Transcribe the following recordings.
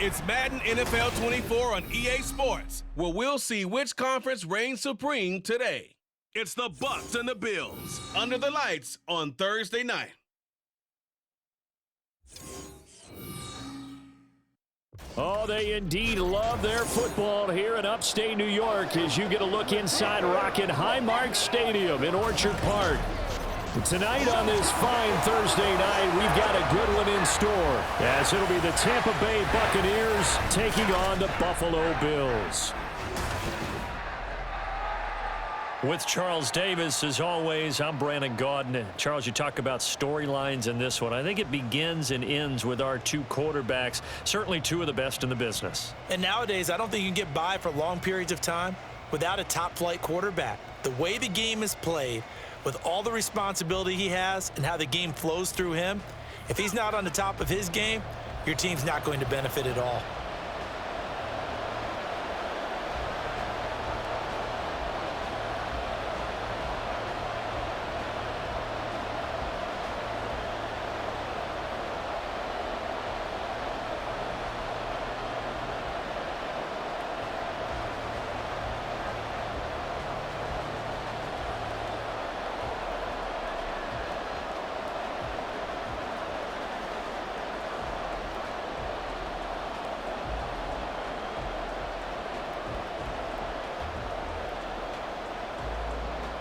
It's Madden NFL 24 on EA Sports, where we'll see which conference reigns supreme today. It's the Bucs and the Bills, under the lights on Thursday night. Oh, they indeed love their football here in upstate New York as you get a look inside Rocket Highmark Stadium in Orchard Park. Tonight on this fine Thursday night, we've got a good one in store, as it'll be the Tampa Bay Buccaneers taking on the Buffalo Bills. With Charles Davis, as always, I'm Brandon Gaudin. Charles, you talk about storylines in this one. I think it begins and ends with our two quarterbacks, certainly two of the best in the business. And nowadays, I don't think you can get by for long periods of time without a top-flight quarterback. The way the game is played, with all the responsibility he has and how the game flows through him, if he's not on the top of his game, your team's not going to benefit at all.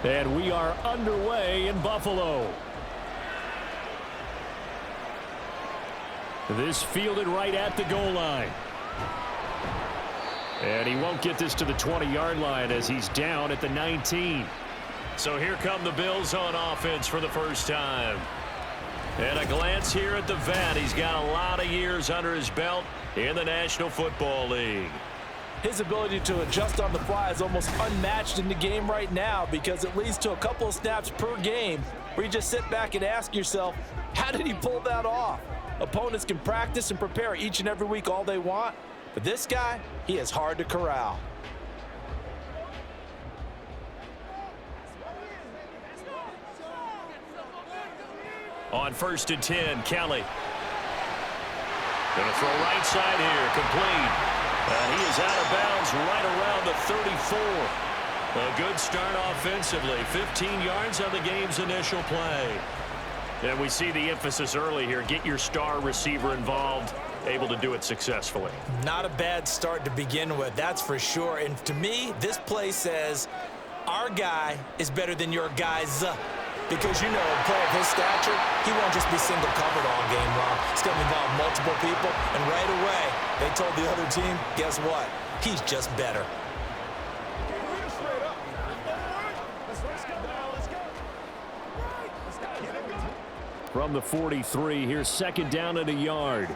And we are underway in Buffalo. This fielded right at the goal line. And he won't get this to the 20-yard line as he's down at the 19. So here come the Bills on offense for the first time. And a glance here at the vet. He's got a lot of years under his belt in the National Football League. His ability to adjust on the fly is almost unmatched in the game right now because it leads to a couple of snaps per game where you just sit back and ask yourself, how did he pull that off? Opponents can practice and prepare each and every week all they want, but this guy, he is hard to corral. On 1st and 10, Kelly. Gonna throw right side here, complete. He is out of bounds right around the 34. A good start offensively. 15 yards on the game's initial play. And we see the emphasis early here. Get your star receiver involved. Able to do it successfully. Not a bad start to begin with, that's for sure. And to me, this play says, our guy is better than your guys. Because, you know, a player of his stature, he won't just be single covered all game long. He's going to involve multiple people, and right away, they told the other team, guess what? He's just better. From the 43, here's second down at a yard.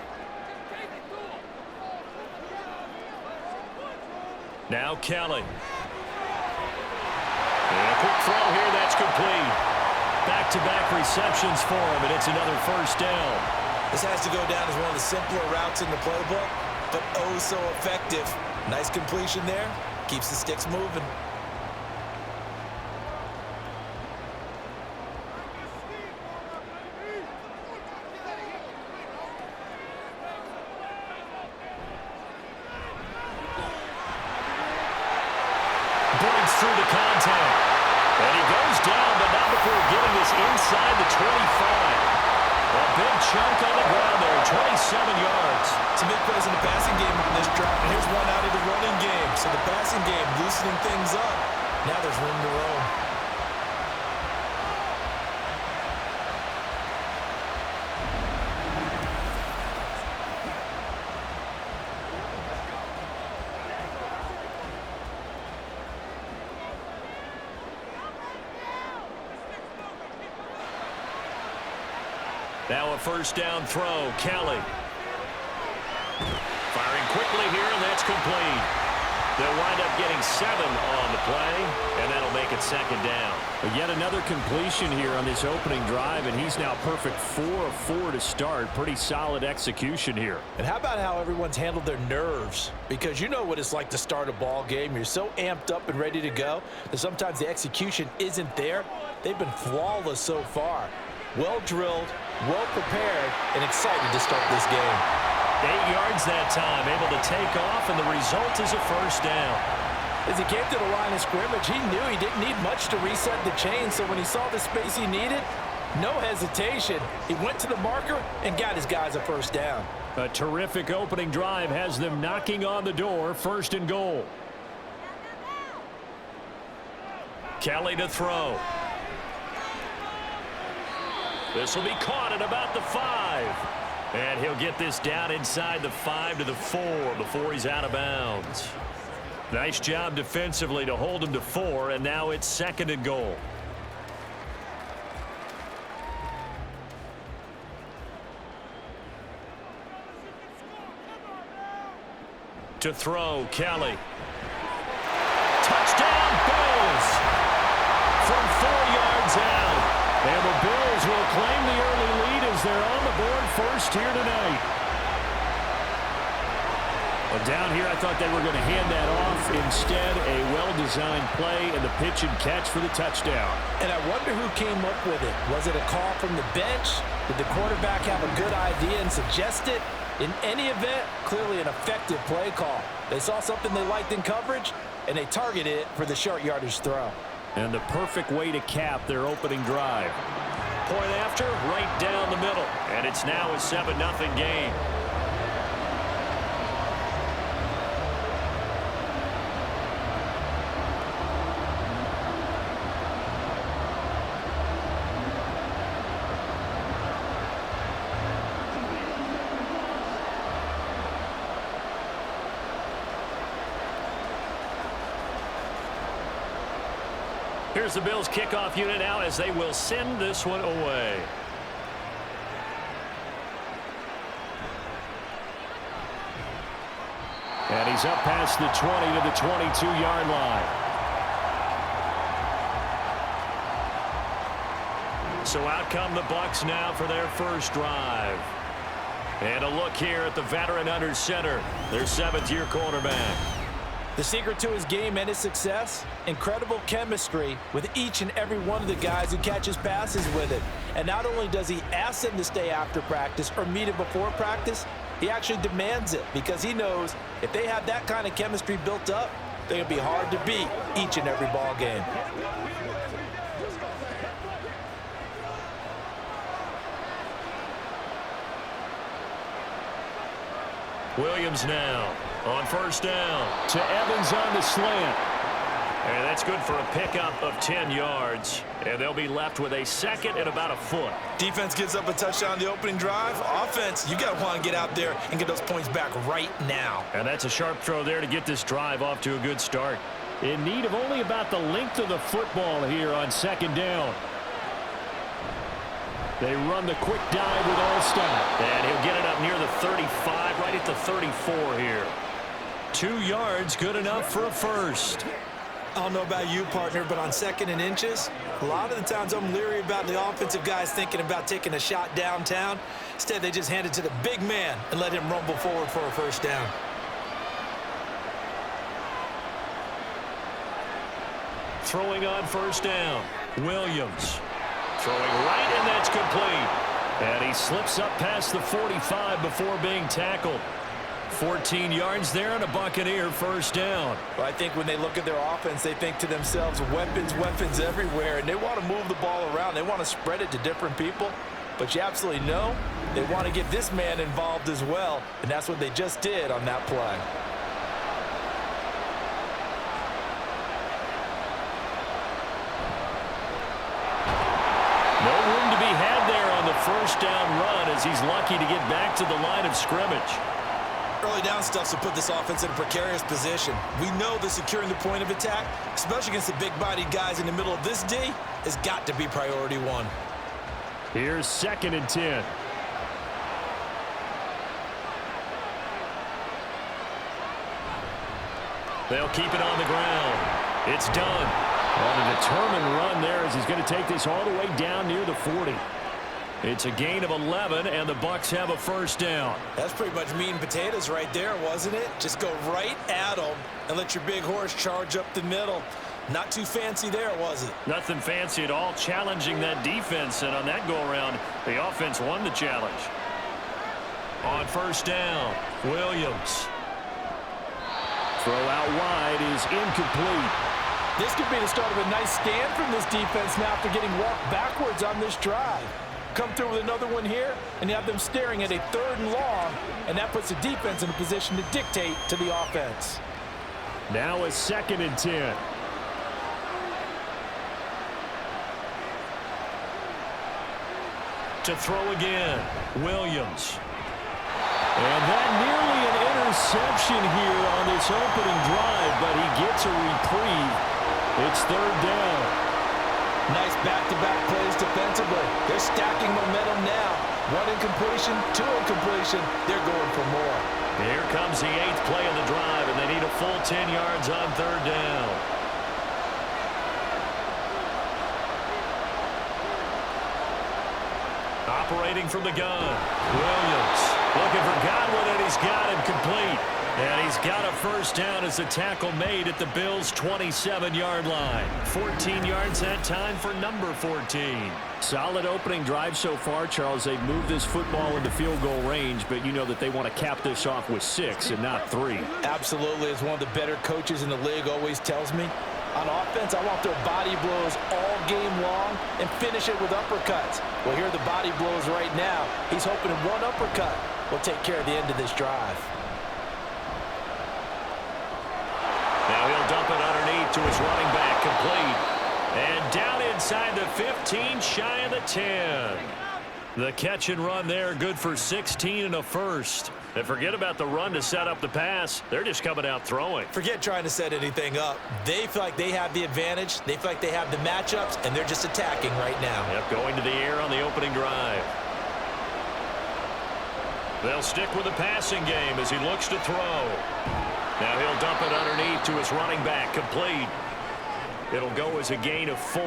Now Kelly. And a quick throw here, that's complete. Back-to-back receptions for him, and it's another first down. This has to go down as one of the simpler routes in the playbook, but oh so effective. Nice completion there. Keeps the sticks moving. Breaks through the contact. And he goes down, but not before getting this inside the 25. A big chunk on the ground there, 27 yards. Some big plays in the passing game in this drive. And here's one out of the running game. So the passing game loosening things up. Now there's room to roam. Now a first down throw, Kelly. Firing quickly here, and that's complete. They'll wind up getting 7 on the play, and that'll make it second down. But yet another completion here on this opening drive, and he's now perfect 4 of 4 to start. Pretty solid execution here. And how about how everyone's handled their nerves? Because you know what it's like to start a ball game. You're so amped up and ready to go that sometimes the execution isn't there. They've been flawless so far. Well drilled, well prepared, and excited to start this game. 8 yards that time, able to take off, and the result is a first down. As he came to the line of scrimmage, he knew he didn't need much to reset the chain, so when he saw the space he needed, no hesitation. He went to the marker and got his guys a first down. A terrific opening drive has them knocking on the door, 1st and goal. Kelly to throw. This will be caught at about the 5. And he'll get this down inside the 5 to the 4 before he's out of bounds. Nice job defensively to hold him to 4, and now it's 2nd and goal. To throw, Kelly. Touchdown, Bills! From 4 yards out. And the Bills will claim the early lead as they're on the board first here tonight. Well, down here, I thought they were going to hand that off. Instead, a well-designed play and the pitch and catch for the touchdown. And I wonder who came up with it. Was it a call from the bench? Did the quarterback have a good idea and suggest it? In any event, clearly an effective play call. They saw something they liked in coverage, and they targeted it for the short yardage throw. And the perfect way to cap their opening drive. Point after, right down the middle. And it's now a 7-0 game. Here's the Bills kickoff unit now as they will send this one away. And he's up past the 20 to the 22-yard line. So out come the Bucs now for their first drive. And a look here at the veteran under center, their 7th-year quarterback. The secret to his game and his success, incredible chemistry with each and every one of the guys who catches passes with it. And not only does he ask them to stay after practice or meet him before practice, he actually demands it because he knows if they have that kind of chemistry built up, they're going to be hard to beat each and every ball game. Williams now on first down to Evans on the slant. And that's good for a pickup of 10 yards. And they'll be left with a 2nd and about a foot. Defense gives up a touchdown the opening drive. Offense, you got to want to get out there and get those points back right now. And that's a sharp throw there to get this drive off to a good start. In need of only about the length of the football here on 2nd down. They run the quick dive with All-Stop. And he'll get it up near the 35, right at the 34 here. 2 yards, good enough for a first. I don't know about you, partner, but on 2nd and inches, a lot of the times I'm leery about the offensive guys thinking about taking a shot downtown. Instead, they just hand it to the big man and let him rumble forward for a first down. Throwing on first down, Williams. Throwing right, and that's complete. And he slips up past the 45 before being tackled. 14 yards there and a Buccaneer first down. Well, I think when they look at their offense, they think to themselves, weapons, weapons everywhere, and they want to move the ball around. They want to spread it to different people. But you absolutely know they want to get this man involved as well, and that's what they just did on that play. No room to be had there on the first down run as he's lucky to get back to the line of scrimmage. Early down stuff will put this offense in a precarious position. We know that securing the point of attack, especially against the big-bodied guys in the middle of this D, has got to be priority 1. Here's 2nd and 10. They'll keep it on the ground. It's done. On a determined run there as he's going to take this all the way down near the 40. It's a gain of 11, and the Bucs have a first down. That's pretty much meat and potatoes right there, wasn't it? Just go right at them and let your big horse charge up the middle. Not too fancy there, was it? Nothing fancy at all, challenging that defense, and on that go-around, the offense won the challenge. On first down, Williams. Throw out wide is incomplete. This could be the start of a nice stand from this defense now after getting walked backwards on this drive. Come through with another one here, and you have them staring at a 3rd and long, and that puts the defense in a position to dictate to the offense. Now a 2nd and 10. To throw again, Williams. And that nearly an interception here on this opening drive, but he gets a reprieve. It's 3rd down. Nice back-to-back plays defensively. They're stacking momentum now. 1 incompletion, 2 incompletion. They're going for more. Here comes the 8th play of the drive, and they need a full 10 yards on 3rd down. Operating from the gun, Williams looking for Godwin, and he's got him complete. And he's got a first down as the tackle made at the Bills' 27-yard line. 14 yards that time for number 14. Solid opening drive so far, Charles. They've moved this football into field goal range, but you know that they want to cap this off with 6 and not 3. Absolutely. As one of the better coaches in the league always tells me, on offense, I want their body blows all game long and finish it with uppercuts. Well, here are the body blows right now. He's hoping in one uppercut will take care of the end of this drive. Now he'll dump it underneath to his running back, complete. And down inside the 15, shy of the 10. The catch and run there, good for 16 and a first. And forget about the run to set up the pass. They're just coming out throwing. Forget trying to set anything up. They feel like they have the advantage. They feel like they have the matchups, and they're just attacking right now. Yep, going to the air on the opening drive. They'll stick with the passing game as he looks to throw. Now he'll dump it underneath to his running back, complete. It'll go as a gain of 4,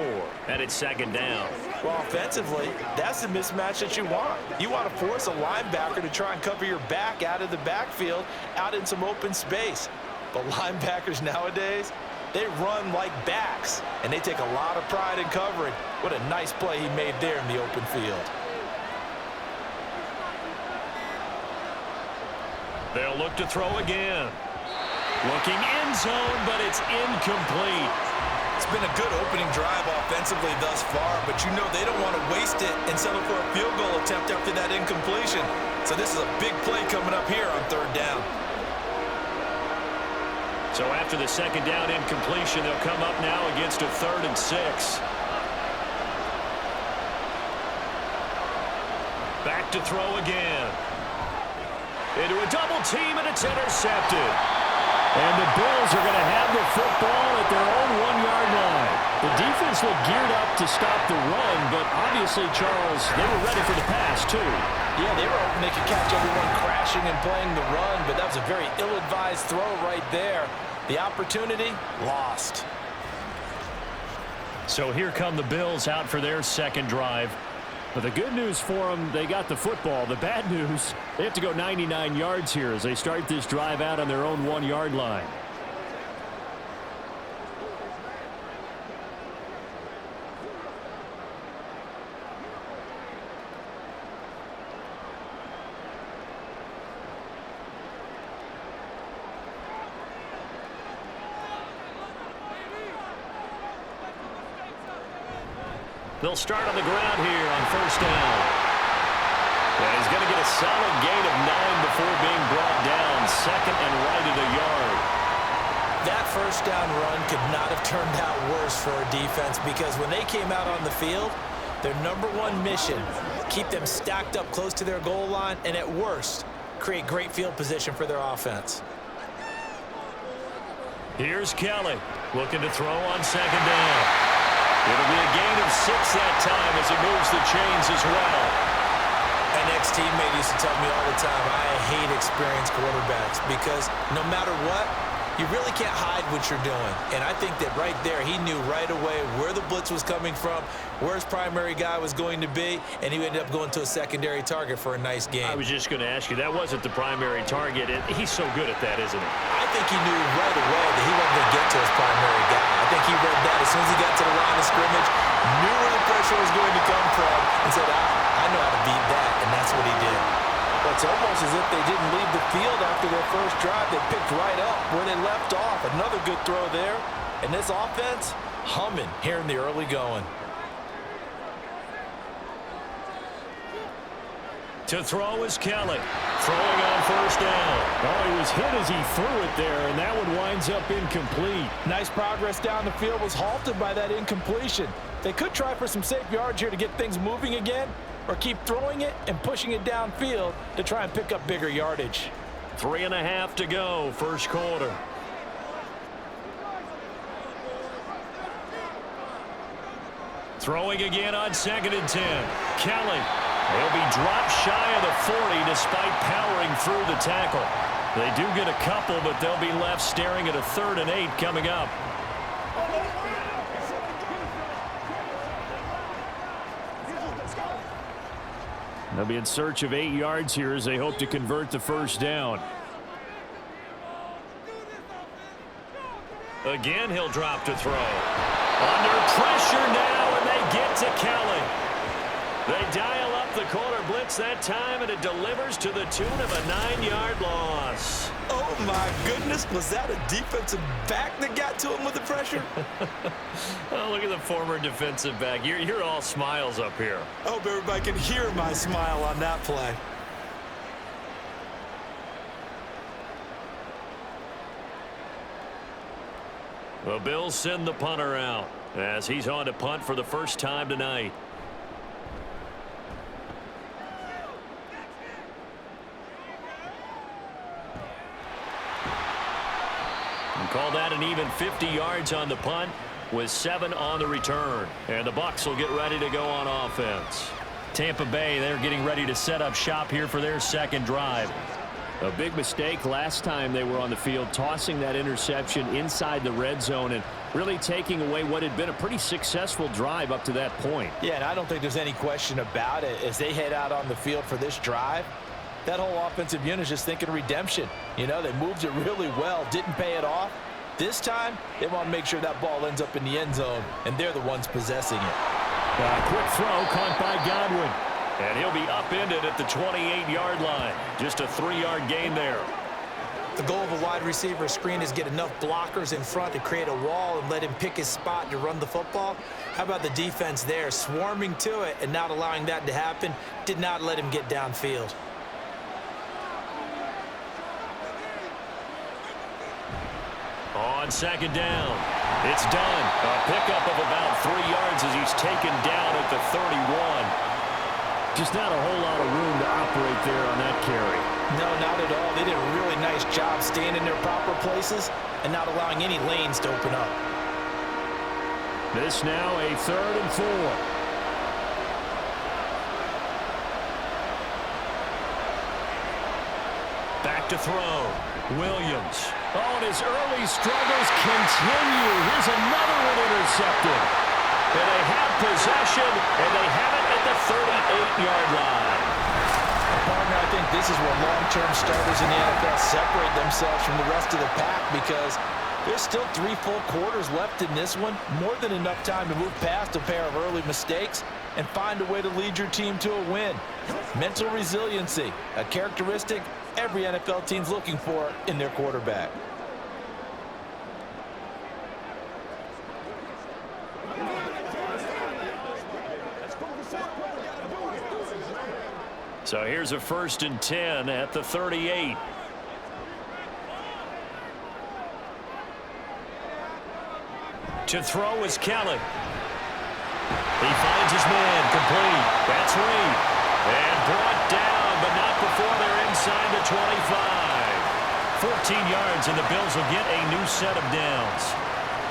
and it's 2nd down. Well, offensively, that's the mismatch that you want. You want to force a linebacker to try and cover your back out of the backfield, out in some open space. But linebackers nowadays, they run like backs, and they take a lot of pride in covering. What a nice play he made there in the open field. They'll look to throw again. Looking end zone, but it's incomplete. It's been a good opening drive offensively thus far, but you know they don't want to waste it and settle for a field goal attempt after that incompletion. So this is a big play coming up here on 3rd down. So after the 2nd down incompletion, they'll come up now against a 3rd and 6. Back to throw again. Into a double team, and it's intercepted. And the Bills are going to have the football at their own 1-yard line. The defense looked geared up to stop the run, but obviously, Charles, they were ready for the pass, too. Yeah, they were hoping they could catch everyone crashing and playing the run, but that was a very ill-advised throw right there. The opportunity, lost. So here come the Bills out for their 2nd drive. But the good news for them, they got the football. The bad news, they have to go 99 yards here as they start this drive out on their own 1-yard line. They'll start on the ground here on 1st down. And he's going to get a solid gain of 9 before being brought down. 2nd and right at a yard. That 1st down run could not have turned out worse for a defense because when they came out on the field, their #1 mission, keep them stacked up close to their goal line, and at worst, create great field position for their offense. Here's Kelly looking to throw on 2nd down. It'll be a gain of 6 that time as he moves the chains as well. An ex-teammate used to tell me all the time, I hate experienced quarterbacks because no matter what, you really can't hide what you're doing. And I think that right there, he knew right away where the blitz was coming from, where his primary guy was going to be, and he ended up going to a secondary target for a nice game. I was just going to ask you, that wasn't the primary target. He's so good at that, isn't he? I think he knew right away that he wasn't going to get to his primary guy. I think he read that as soon as he got to the line of scrimmage, knew where the pressure was going to come from, and said, I know how to beat that, and that's what he did. Well, it's almost almost as if they didn't leave the field after their first drive. They picked right up where they left off. Another good throw there. And this offense humming here in the early going. To throw is Kelly. Throwing on first down. Oh, he was hit as he threw it there, and that one winds up incomplete. Nice progress down the field was halted by that incompletion. They could try for some safe yards here to get things moving again, or keep throwing it and pushing it downfield to try and pick up bigger yardage. 3.5 to go, first quarter. Throwing again on 2nd and 10. Kelly. He'll be dropped shy of the 40 despite powering through the tackle. They do get a couple, but they'll be left staring at a 3rd and 8 coming up. They'll be in search of 8 yards here as they hope to convert the first down. Again, he'll drop to throw. Under pressure now, and they get to Kelly. They dial up the corner blitz that time, and it delivers to the tune of a 9-yard loss. Oh, my goodness. Was that a defensive back that got to him with the pressure? Oh, look at the former defensive back. You're all smiles up here. I hope everybody can hear my smile on that play. The Bills send the punter out as he's on to punt for the first time tonight. And call that an even 50 yards on the punt with 7 on the return. And the Bucs will get ready to go on offense. Tampa Bay, they're getting ready to set up shop here for their second drive. A big mistake last time they were on the field, tossing that interception inside the red zone and really taking away what had been a pretty successful drive up to that point. Yeah, and I don't think there's any question about it. As they head out on the field for this drive, that whole offensive unit is just thinking redemption. You know, they moved it really well, didn't pay it off. This time, they want to make sure that ball ends up in the end zone, and they're the ones possessing it. Quick throw caught by Godwin. And he'll be upended at the 28-yard line. Just a 3-yard gain there. The goal of a wide receiver screen is get enough blockers in front to create a wall and let him pick his spot to run the football. How about the defense there, swarming to it and not allowing that to happen? Did not let him get downfield. On second down, it's done. A pickup of about 3 yards as he's taken down at the 31. Just not a whole lot of room to operate there on that carry. No, not at all. They did a really nice job staying in their proper places and not allowing any lanes to open up. This now a 3rd and 4. Back to throw. Williams. Oh, and his early struggles continue. Here's another one intercepted. And they have possession, and they have it at the 38-yard line. Partner, I think this is where long-term starters in the NFL separate themselves from the rest of the pack because there's still 3 full quarters left in this one. More than enough time to move past a pair of early mistakes and find a way to lead your team to a win. Mental resiliency, a characteristic every NFL team's looking for in their quarterback. So here's a 1st and 10 at the 38. To throw is Kelly. He finds his man, complete. That's Reed. And brought down, but not before they're inside the 25. 14 yards, and the Bills will get a new set of downs.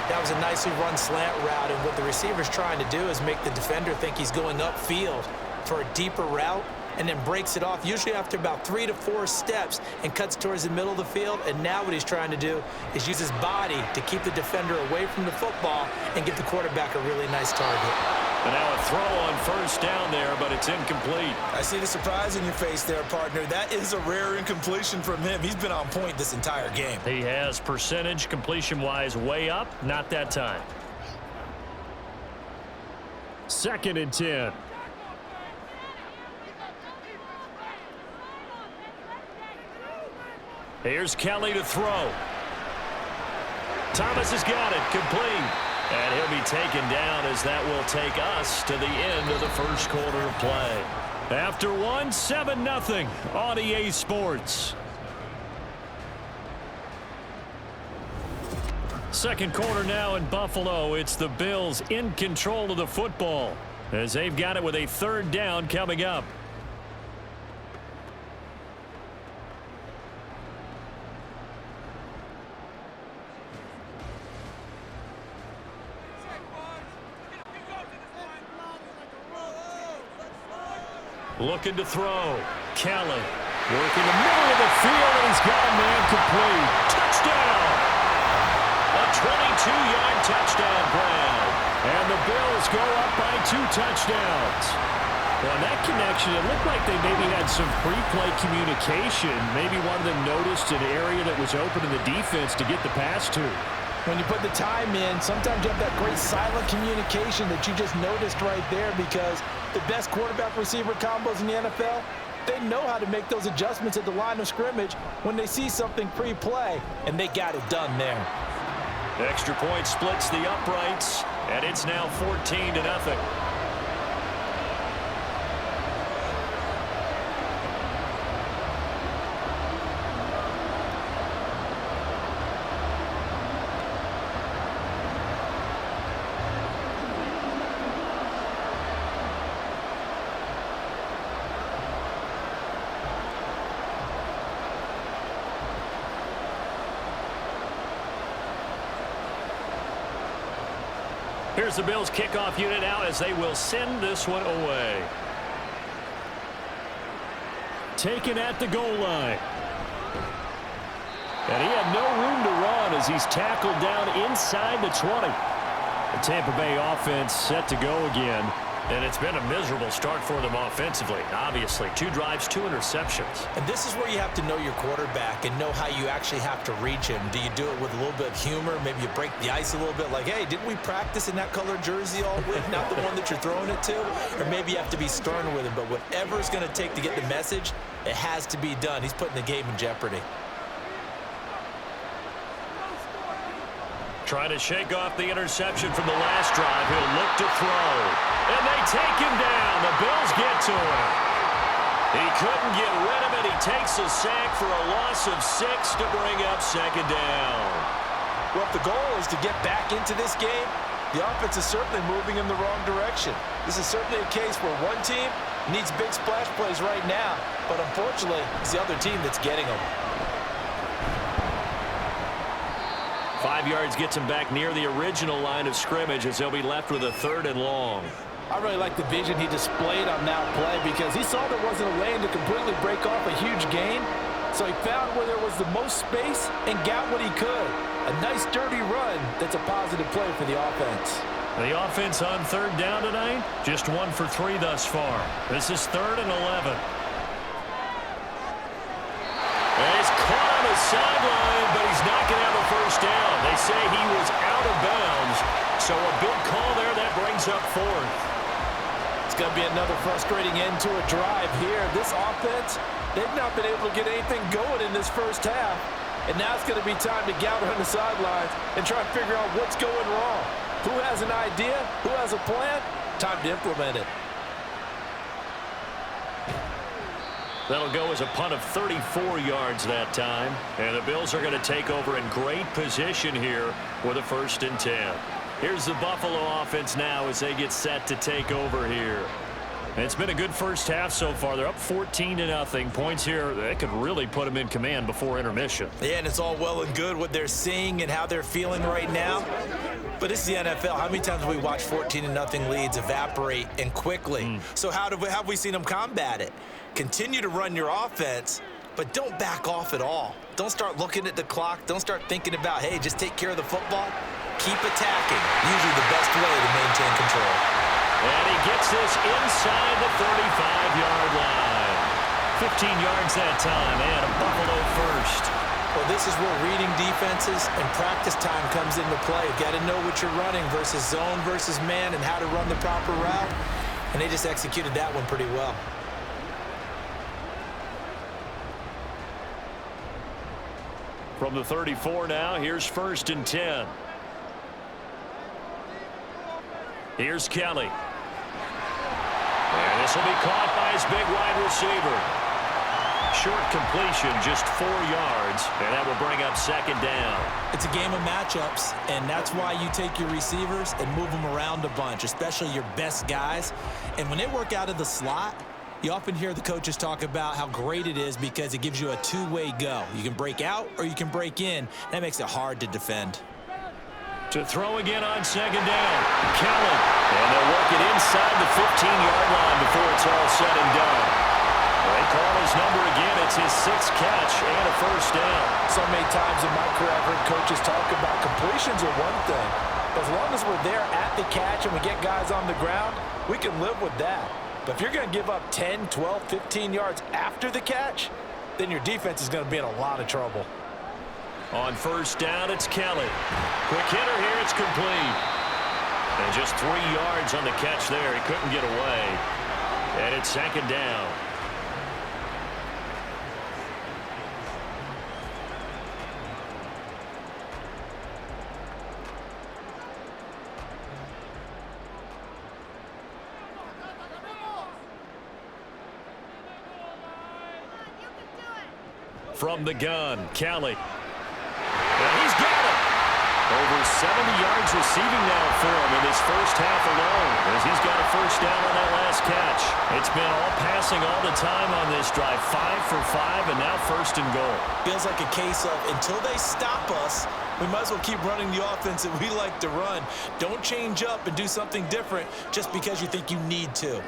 That was a nicely run slant route, and what the receiver's trying to do is make the defender think he's going upfield for a deeper route, and then breaks it off, usually after about 3 to 4 steps, and cuts towards the middle of the field. And now what he's trying to do is use his body to keep the defender away from the football and give the quarterback a really nice target. And now a throw on 1st down there, but it's incomplete. I see the surprise in your face there, partner. That is a rare incompletion from him. He's been on point this entire game. He has percentage completion-wise way up, not that time. 2nd and 10. Here's Kelly to throw. Thomas has got it, complete. And he'll be taken down as that will take us to the end of the first quarter of play. After one, 7-0 on EA Sports. Second quarter now in Buffalo. It's the Bills in control of the football as they've got it with a third down coming up. Looking to throw. Kelly working the middle of the field, and he's got a man complete. Touchdown! A 22-yard touchdown grab. And the Bills go up by 2 touchdowns. Well, that connection, it looked like they maybe had some pre-play communication. Maybe one of them noticed an area that was open in the defense to get the pass to. When you put the time in, sometimes you have that great silent communication that you just noticed right there, because the best quarterback-receiver combos in the NFL, they know how to make those adjustments at the line of scrimmage when they see something pre-play, and they got it done there. Extra point splits the uprights, and it's now 14-0. Here's the Bills kickoff unit out as they will send this one away. Taken at the goal line. And he had no room to run as he's tackled down inside the 20. The Tampa Bay offense set to go again. And it's been a miserable start for them offensively, obviously. 2 drives, 2 interceptions. And this is where you have to know your quarterback and know how you actually have to reach him. Do you do it with a little bit of humor? Maybe you break the ice a little bit, like, hey, didn't we practice in that color jersey all week, not the one that you're throwing it to? Or maybe you have to be stern with him. But whatever it's going to take to get the message, it has to be done. He's putting the game in jeopardy. Trying to shake off the interception from the last drive. He'll look to throw. And they take him down. The Bills get to him. He couldn't get rid of it. He takes a sack for a loss of 6 to bring up second down. Well, if the goal is to get back into this game, the offense is certainly moving in the wrong direction. This is certainly a case where one team needs big splash plays right now, but unfortunately, it's the other team that's getting them. 5 yards gets him back near the original line of scrimmage as they'll be left with a 3rd and long. I really like the vision he displayed on that play, because he saw there wasn't a lane to completely break off a huge gain. So he found where there was the most space and got what he could. A nice, dirty run that's a positive play for the offense. The offense on 3rd down tonight, just 1 for 3 thus far. This is 3rd and 11. And he's caught on the sideline, but he's not going to have a first down. They say he was out of bounds, so a big call there that brings up 4th. It's going to be another frustrating end to a drive here. This offense, they've not been able to get anything going in this first half, and now it's going to be time to gather on the sidelines and try and figure out what's going wrong. Who has an idea? Who has a plan? Time to implement it. That'll go as a punt of 34 yards that time. And the Bills are going to take over in great position here with a 1st and 10. Here's the Buffalo offense now as they get set to take over here. And it's been a good first half so far. They're up 14-0. Points here, they could really put them in command before intermission. Yeah, and it's all well and good what they're seeing and how they're feeling right now. But this is the NFL. How many times have we watched 14-0 leads evaporate and quickly? So how have we seen them combat it? Continue to run your offense, but don't back off at all. Don't start looking at the clock. Don't start thinking about, hey, just take care of the football. Keep attacking. Usually the best way to maintain control. And he gets this inside the 35-yard line. 15 yards that time, and a Buffalo first. Well, this is where reading defenses and practice time comes into play. You got to know what you're running versus zone versus man and how to run the proper route. And they just executed that one pretty well. From the 34 now, here's 1st and 10. Here's Kelly. And this will be caught by his big wide receiver. Short completion, just 4 yards, and that will bring up 2nd down. It's a game of matchups, and that's why you take your receivers and move them around a bunch, especially your best guys. And when they work out of the slot, you often hear the coaches talk about how great it is because it gives you a two-way go. You can break out or you can break in. That makes it hard to defend. To throw again on 2nd down. Kelly. And they'll work it inside the 15-yard line before it's all said and done. They call his number again. It's his 6th catch and a 1st down. So many times in my career, I've heard coaches talk about completions are one thing. But as long as we're there at the catch and we get guys on the ground, we can live with that. But if you're going to give up 10, 12, 15 yards after the catch, then your defense is going to be in a lot of trouble. On 1st down, it's Kelly. Quick hitter here, it's complete. And just 3 yards on the catch there. He couldn't get away. And it's 2nd down. From the gun, Kelly. And he's got it. Over 70 yards receiving now for him in this first half alone, as he's got a 1st down on that last catch. It's been all passing all the time on this drive. 5 for 5, and now 1st and goal. Feels like a case of until they stop us, we might as well keep running the offense that we like to run. Don't change up and do something different just because you think you need to.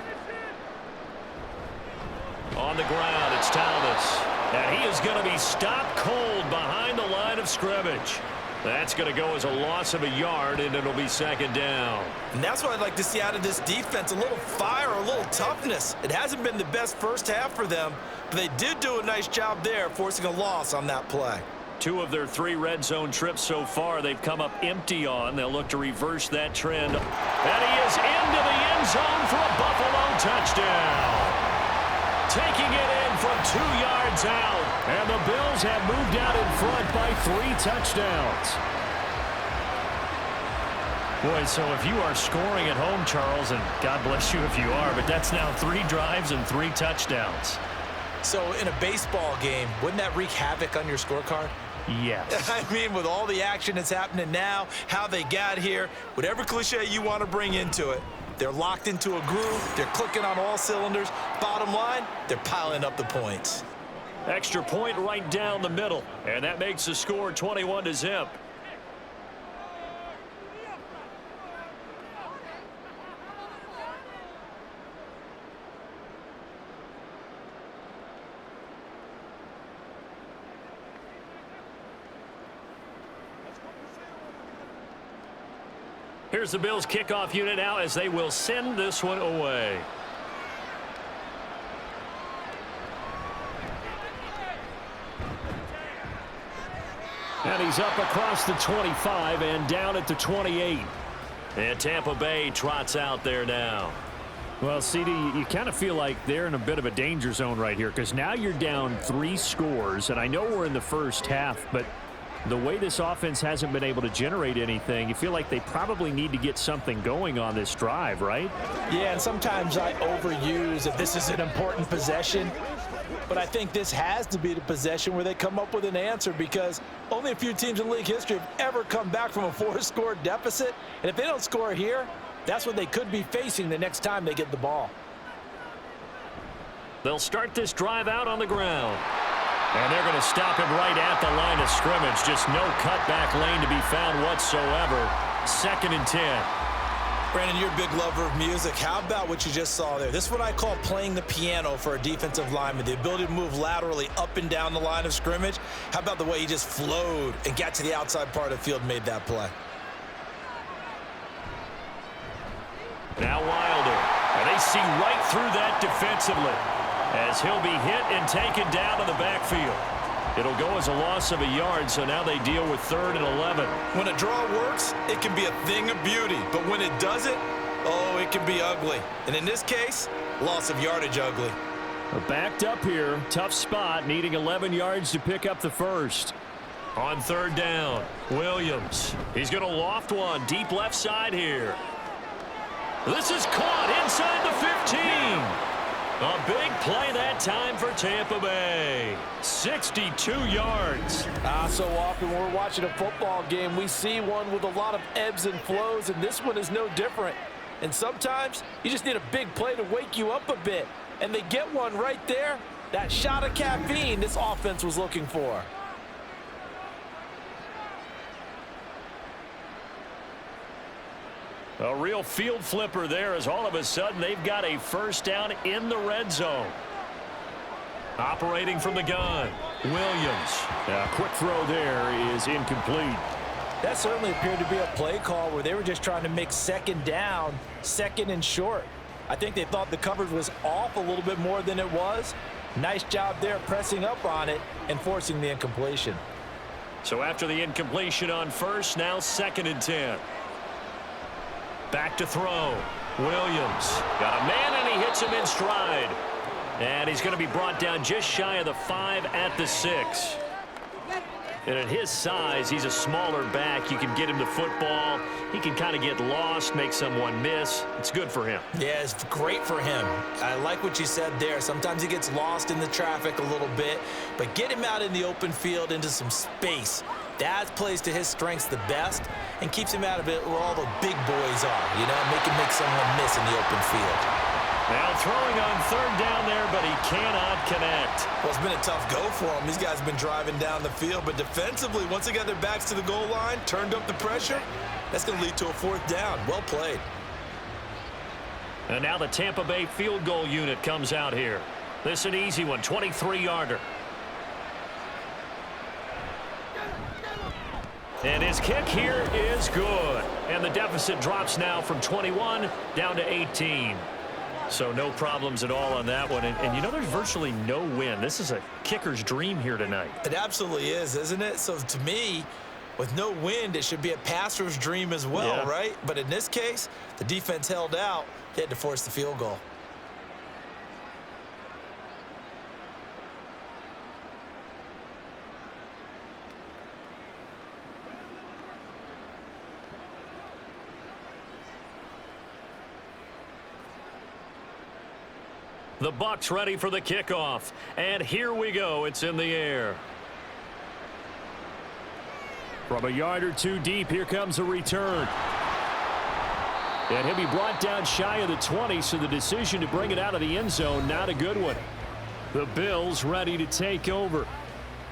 On the ground, it's Thomas. And he is going to be stopped cold behind the line of scrimmage. That's going to go as a loss of a yard, and it'll be 2nd down. And that's what I'd like to see out of this defense, a little fire, a little toughness. It hasn't been the best first half for them, but they did do a nice job there, forcing a loss on that play. 2 of their 3 red zone trips so far, they've come up empty on. They'll look to reverse that trend. And he is into the end zone for a Buffalo touchdown. Taking it in from 2 yards out. And the Bills have moved out in front by 3 touchdowns. Boy, so if you are scoring at home, Charles, and God bless you if you are, but that's now 3 drives and 3 touchdowns. So in a baseball game, wouldn't that wreak havoc on your scorecard? Yes. I mean, with all the action that's happening now, how they got here, whatever cliche you want to bring into it, they're locked into a groove. They're clicking on all cylinders. Bottom line, they're piling up the points. Extra point right down the middle. And that makes the score 21-0. Here's the Bills kickoff unit now as they will send this one away. And he's up across the 25 and down at the 28. And Tampa Bay trots out there now. Well, CD, you kind of feel like they're in a bit of a danger zone right here because now you're down 3 scores. And I know we're in the first half, but the way this offense hasn't been able to generate anything, you feel like they probably need to get something going on this drive, right? Yeah, and sometimes I overuse that this is an important possession. But I think this has to be the possession where they come up with an answer because only a few teams in league history have ever come back from a 4-score deficit. And if they don't score here, that's what they could be facing the next time they get the ball. They'll start this drive out on the ground. And they're going to stop him right at the line of scrimmage. Just no cutback lane to be found whatsoever. 2nd and 10. Brandon, you're a big lover of music. How about what you just saw there? This is what I call playing the piano for a defensive lineman, the ability to move laterally up and down the line of scrimmage. How about the way he just flowed and got to the outside part of the field and made that play? Now Wilder. And they see right through that defensively as he'll be hit and taken down in the backfield. It'll go as a loss of a yard, so now they deal with 3rd and 11. When a draw works, it can be a thing of beauty. But when it doesn't, oh, it can be ugly. And in this case, loss of yardage ugly. Backed up here, tough spot, needing 11 yards to pick up the first. On third down, Williams. He's going to loft one deep left side here. This is caught inside the 15. A big play that time for Tampa Bay. 62 yards. So often when we're watching a football game, we see one with a lot of ebbs and flows, and this one is no different. And sometimes you just need a big play to wake you up a bit. And they get one right there. That shot of caffeine this offense was looking for. A real field flipper there as all of a sudden they've got a first down in the red zone. Operating from the gun, Williams. A quick throw there is incomplete. That certainly appeared to be a play call where they were just trying to make second down, second and short. I think they thought the coverage was off a little bit more than it was. Nice job there pressing up on it and forcing the incompletion. So after the incompletion on first, now 2nd and 10. Back to throw. Williams got a man, and he hits him in stride. And he's going to be brought down just shy of the 5 at the 6. And at his size, he's a smaller back. You can get him the football. He can kind of get lost, make someone miss. It's good for him. Yeah, it's great for him. I like what you said there. Sometimes he gets lost in the traffic a little bit, but get him out in the open field into some space. That plays to his strengths the best and keeps him out of it where all the big boys are, you know, make someone miss in the open field. Now throwing on third down there, but he cannot connect. Well, it's been a tough go for him. These guys have been driving down the field, but defensively, once they got their backs to the goal line, turned up the pressure, that's going to lead to a 4th down. Well played. And now the Tampa Bay field goal unit comes out here. This is an easy one, 23-yarder. And his kick here is good. And the deficit drops now from 21 down to 18. So no problems at all on that one. And you know, there's virtually no wind. This is a kicker's dream here tonight. It absolutely is, isn't it? So to me, with no wind, it should be a passer's dream as well, right? But in this case, the defense held out. They had to force the field goal. The Bucs ready for the kickoff. And here we go. It's in the air. From a yard or two deep, here comes a return. And he'll be brought down shy of the 20, so the decision to bring it out of the end zone, not a good one. The Bills ready to take over.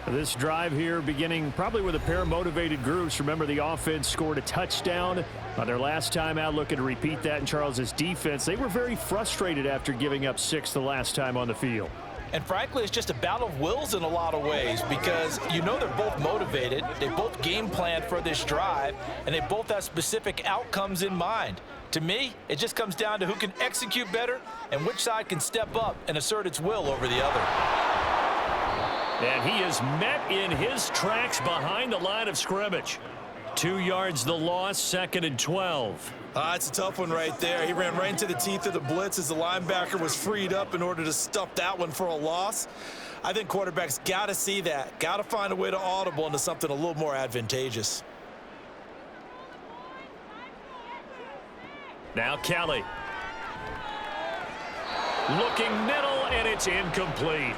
This drive here beginning probably with a pair of motivated groups. Remember, the offense scored a touchdown on their last time out, looking to repeat that in Charles's defense. They were very frustrated after giving up 6 the last time on the field. And frankly, it's just a battle of wills in a lot of ways because you know they're both motivated. They both game planned for this drive, and they both have specific outcomes in mind. To me, it just comes down to who can execute better and which side can step up and assert its will over the other. And he is met in his tracks behind the line of scrimmage. 2 yards the loss, 2nd and 12. It's a tough one right there. He ran right into the teeth of the blitz as the linebacker was freed up in order to stuff that one for a loss. I think quarterbacks got to see that. Got to find a way to audible into something a little more advantageous. Now Kelly. Looking middle, and it's incomplete.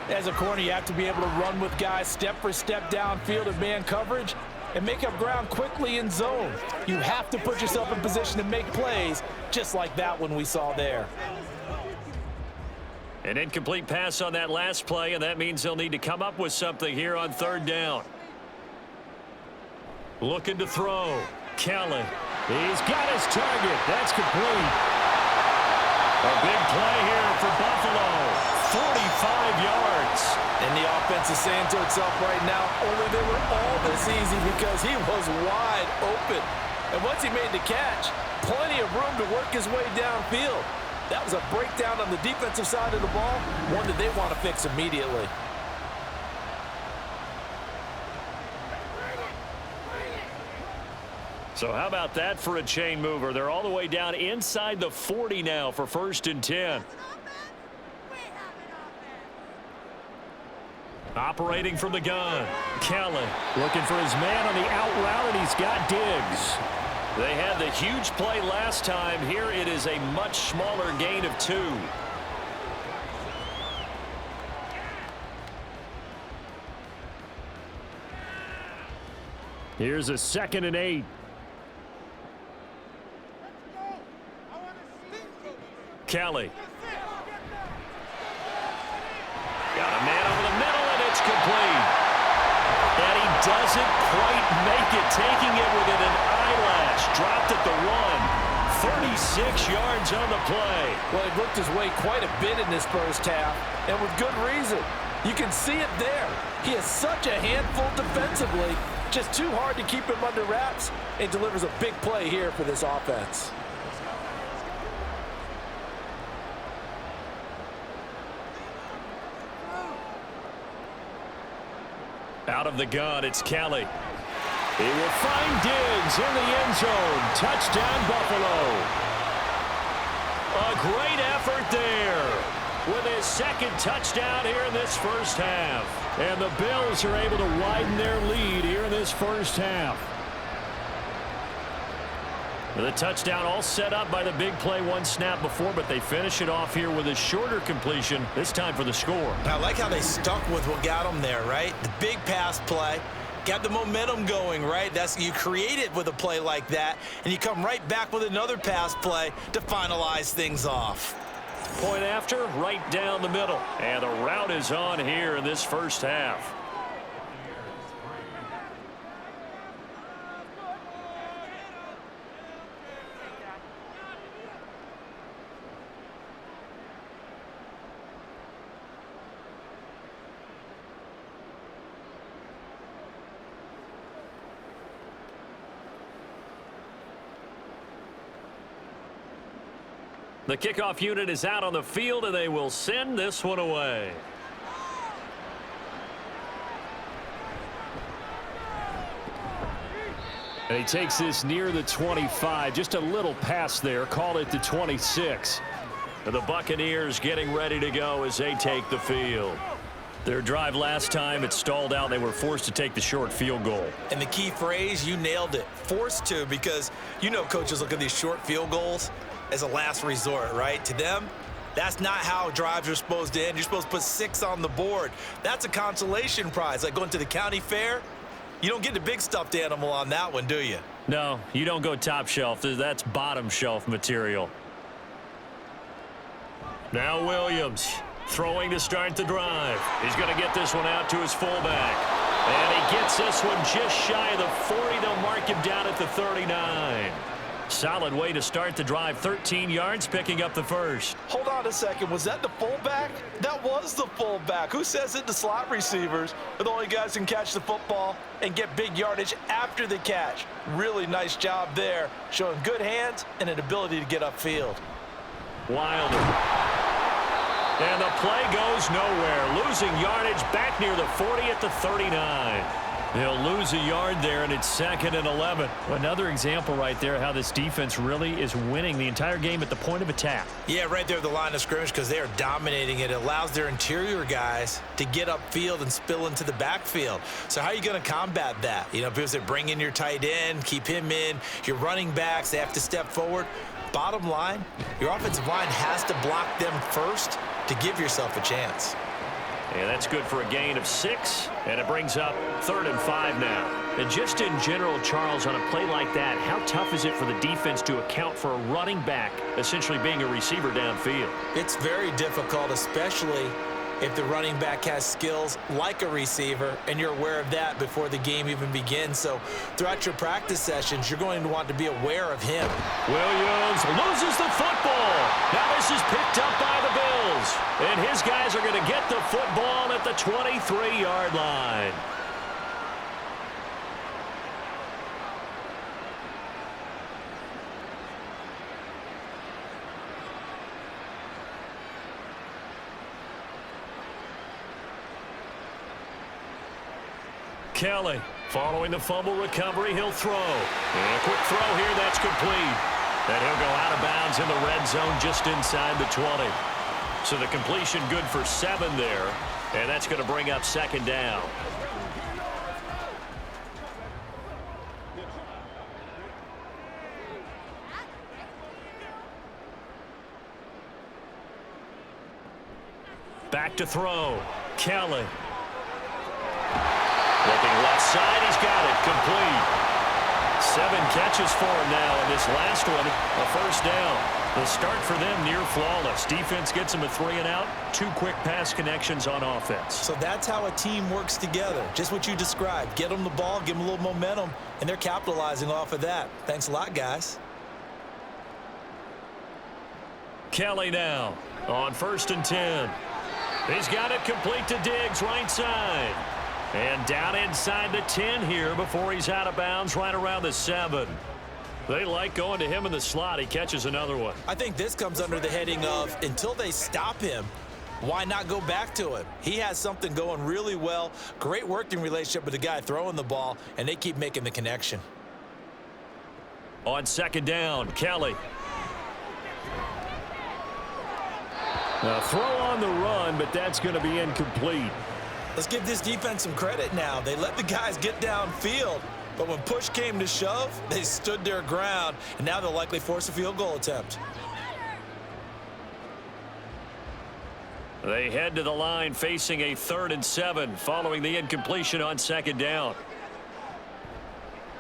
As a corner, you have to be able to run with guys step for step downfield in man coverage and make up ground quickly in zone. You have to put yourself in position to make plays just like that one we saw there. An incomplete pass on that last play, and that means they'll need to come up with something here on third down. Looking to throw. Kelly. He's got his target. That's complete. A big play here for Buffalo. 45 yards. And the offense is saying to itself right now, only they were all this easy because he was wide open. And once he made the catch, plenty of room to work his way downfield. That was a breakdown on the defensive side of the ball, one that they want to fix immediately. So how about that for a chain mover? They're all the way down inside the 40 now for 1st and 10. Operating from the gun, Kelly looking for his man on the out route, and he's got Diggs. They had the huge play last time. Here it is a much smaller gain of 2. Here's a 2nd and 8. Kelly. Got a man over the middle, and it's complete. And he doesn't quite make it, taking it within an eyelash. Dropped at the 1. 36 yards on the play. Well, he looked his way quite a bit in this first half, and with good reason. You can see it there. He is such a handful defensively, just too hard to keep him under wraps, and delivers a big play here for this offense. Out of the gun, it's Kelly. He will find Diggs in the end zone. Touchdown, Buffalo. A great effort there with his 2nd touchdown here in this first half. And the Bills are able to widen their lead here in this first half. The touchdown all set up by the big play 1 snap before, but they finish it off here with a shorter completion, this time for the score. I like how they stuck with what got them there, right? The big pass play, got the momentum going, right? You create it with a play like that, and you come right back with another pass play to finalize things off. Point after, right down the middle. And the route is on here in this first half. The kickoff unit is out on the field, and they will send this one away. And he takes this near the 25. Just a little pass there. Call it the 26. And the Buccaneers getting ready to go as they take the field. Their drive last time, it stalled out. They were forced to take the short field goal. And the key phrase, you nailed it. Forced to, because you know coaches look at these short field goals as a last resort, right? To them, that's not how drives are supposed to end. You're supposed to put 6 on the board. That's a consolation prize. Like going to the county fair, you don't get the big stuffed animal on that one, do you? No, you don't go top shelf. That's bottom shelf material. Now Williams throwing to start the drive. He's going to get this one out to his fullback. And he gets this one just shy of the 40. They'll mark him down at the 39. Solid way to start the drive. 13 yards, picking up the first. Hold on a second. Was that the fullback? That was the fullback. Who says it? The slot receivers are the only guys who can catch the football and get big yardage after the catch. Really nice job there, showing good hands and an ability to get upfield. Wilder. And the play goes nowhere. Losing yardage back near the 40 at the 39. They'll lose a yard there, and it's 2nd and 11. Another example right there how this defense really is winning the entire game at the point of attack. Yeah, right there at the line of scrimmage, because they are dominating it. It allows their interior guys to get upfield and spill into the backfield. So how are you going to combat that? You know, because they bring in your tight end, keep him in. Your running backs, they have to step forward. Bottom line, your offensive line has to block them first to give yourself a chance. And that's good for a gain of 6, and it brings up 3rd and 5 now. And just in general, Charles, on a play like that, how tough is it for the defense to account for a running back essentially being a receiver downfield? It's very difficult, especially if the running back has skills like a receiver, and you're aware of that before the game even begins. So throughout your practice sessions, you're going to want to be aware of him. Williams loses the football. Now this is picked up by the Bills. And his guys are going to get the football at the 23-yard line. Kelly following the fumble recovery, he'll throw. And a quick throw here, that's complete. And he'll go out of bounds in the red zone just inside the 20. So the completion good for 7 there. And that's going to bring up second down. Back to throw. Kelly. Looking left side. He's got it. Complete. 7 catches for him now, and this last one, a first down. The start for them near flawless. Defense gets them a 3-and-out. 2 quick pass connections on offense. So that's how a team works together. Just what you described. Get them the ball, give them a little momentum, and they're capitalizing off of that. Thanks a lot, guys. Kelly now on 1st and 10. He's got it complete to Diggs, right side. And down inside the 10 here before he's out of bounds right around the 7. They like going to him in the slot. He catches another one. I think this comes under the heading of until they stop him, why not go back to him? He has something going really well. Great working relationship with the guy throwing the ball, and they keep making the connection. On 2nd down, Kelly. A throw on the run, but that's going to be incomplete. Let's give this defense some credit now. They let the guys get downfield, but when push came to shove, they stood their ground, and now they'll likely force a field goal attempt. They head to the line facing a 3rd and 7 following the incompletion on 2nd down.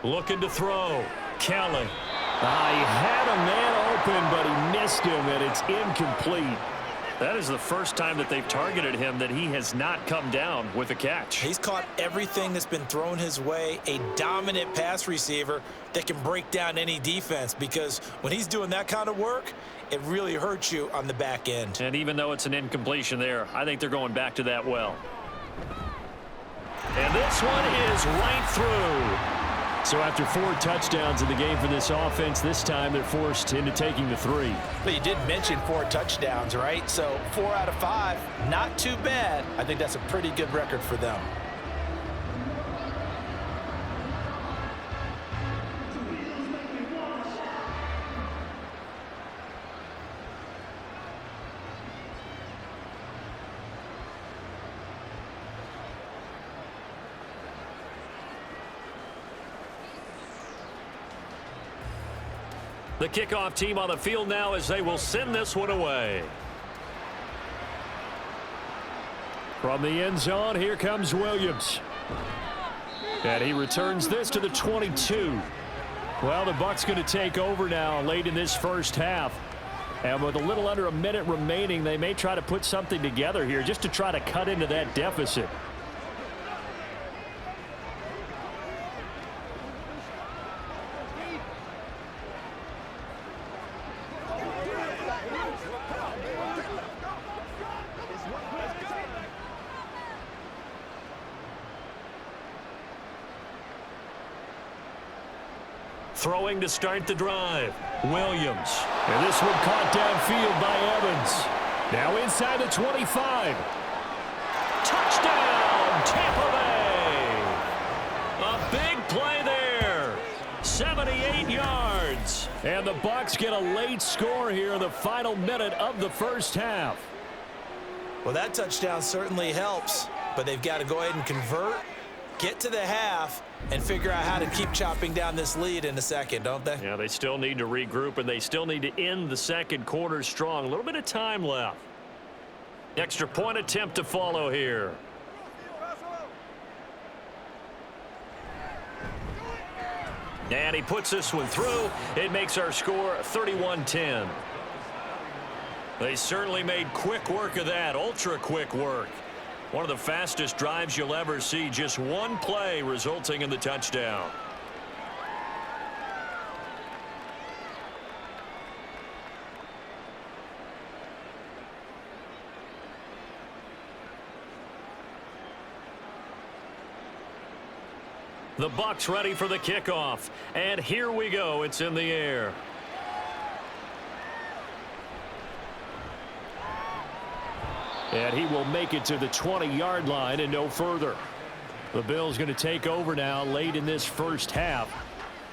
Looking to throw. Kelly. He had a man open, but he missed him, and it's incomplete. That is the first time that they've targeted him that he has not come down with a catch. He's caught everything that's been thrown his way, a dominant pass receiver that can break down any defense, because when he's doing that kind of work, it really hurts you on the back end. And even though it's an incompletion there, I think they're going back to that well. And this one is right through. So after 4 touchdowns in the game for this offense, this time they're forced into taking the 3. But you did mention 4 touchdowns, right? So 4 out of 5, not too bad. I think that's a pretty good record for them. The kickoff team on the field now as they will send this one away. From the end zone, here comes Williams. And he returns this to the 22. Well, the Bucs going to take over now late in this first half. And with a little under a minute remaining, they may try to put something together here just to try to cut into that deficit. Throwing to start the drive. Williams. And this one caught downfield by Evans. Now inside the 25. Touchdown, Tampa Bay. A big play there. 78 yards. And the Bucs get a late score here in the final minute of the first half. Well, that touchdown certainly helps, but they've got to go ahead and convert, get to the half, and figure out how to keep chopping down this lead in the second, don't they? Yeah, they still need to regroup, and they still need to end the second quarter strong. A little bit of time left. Extra point attempt to follow here. And he puts this one through. It makes our score 31-10. They certainly made quick work of that, ultra quick work. One of the fastest drives you'll ever see, just one play resulting in the touchdown. The Bucs ready for the kickoff. And here we go. It's in the air. And he will make it to the 20-yard line and no further. The Bills going to take over now late in this first half.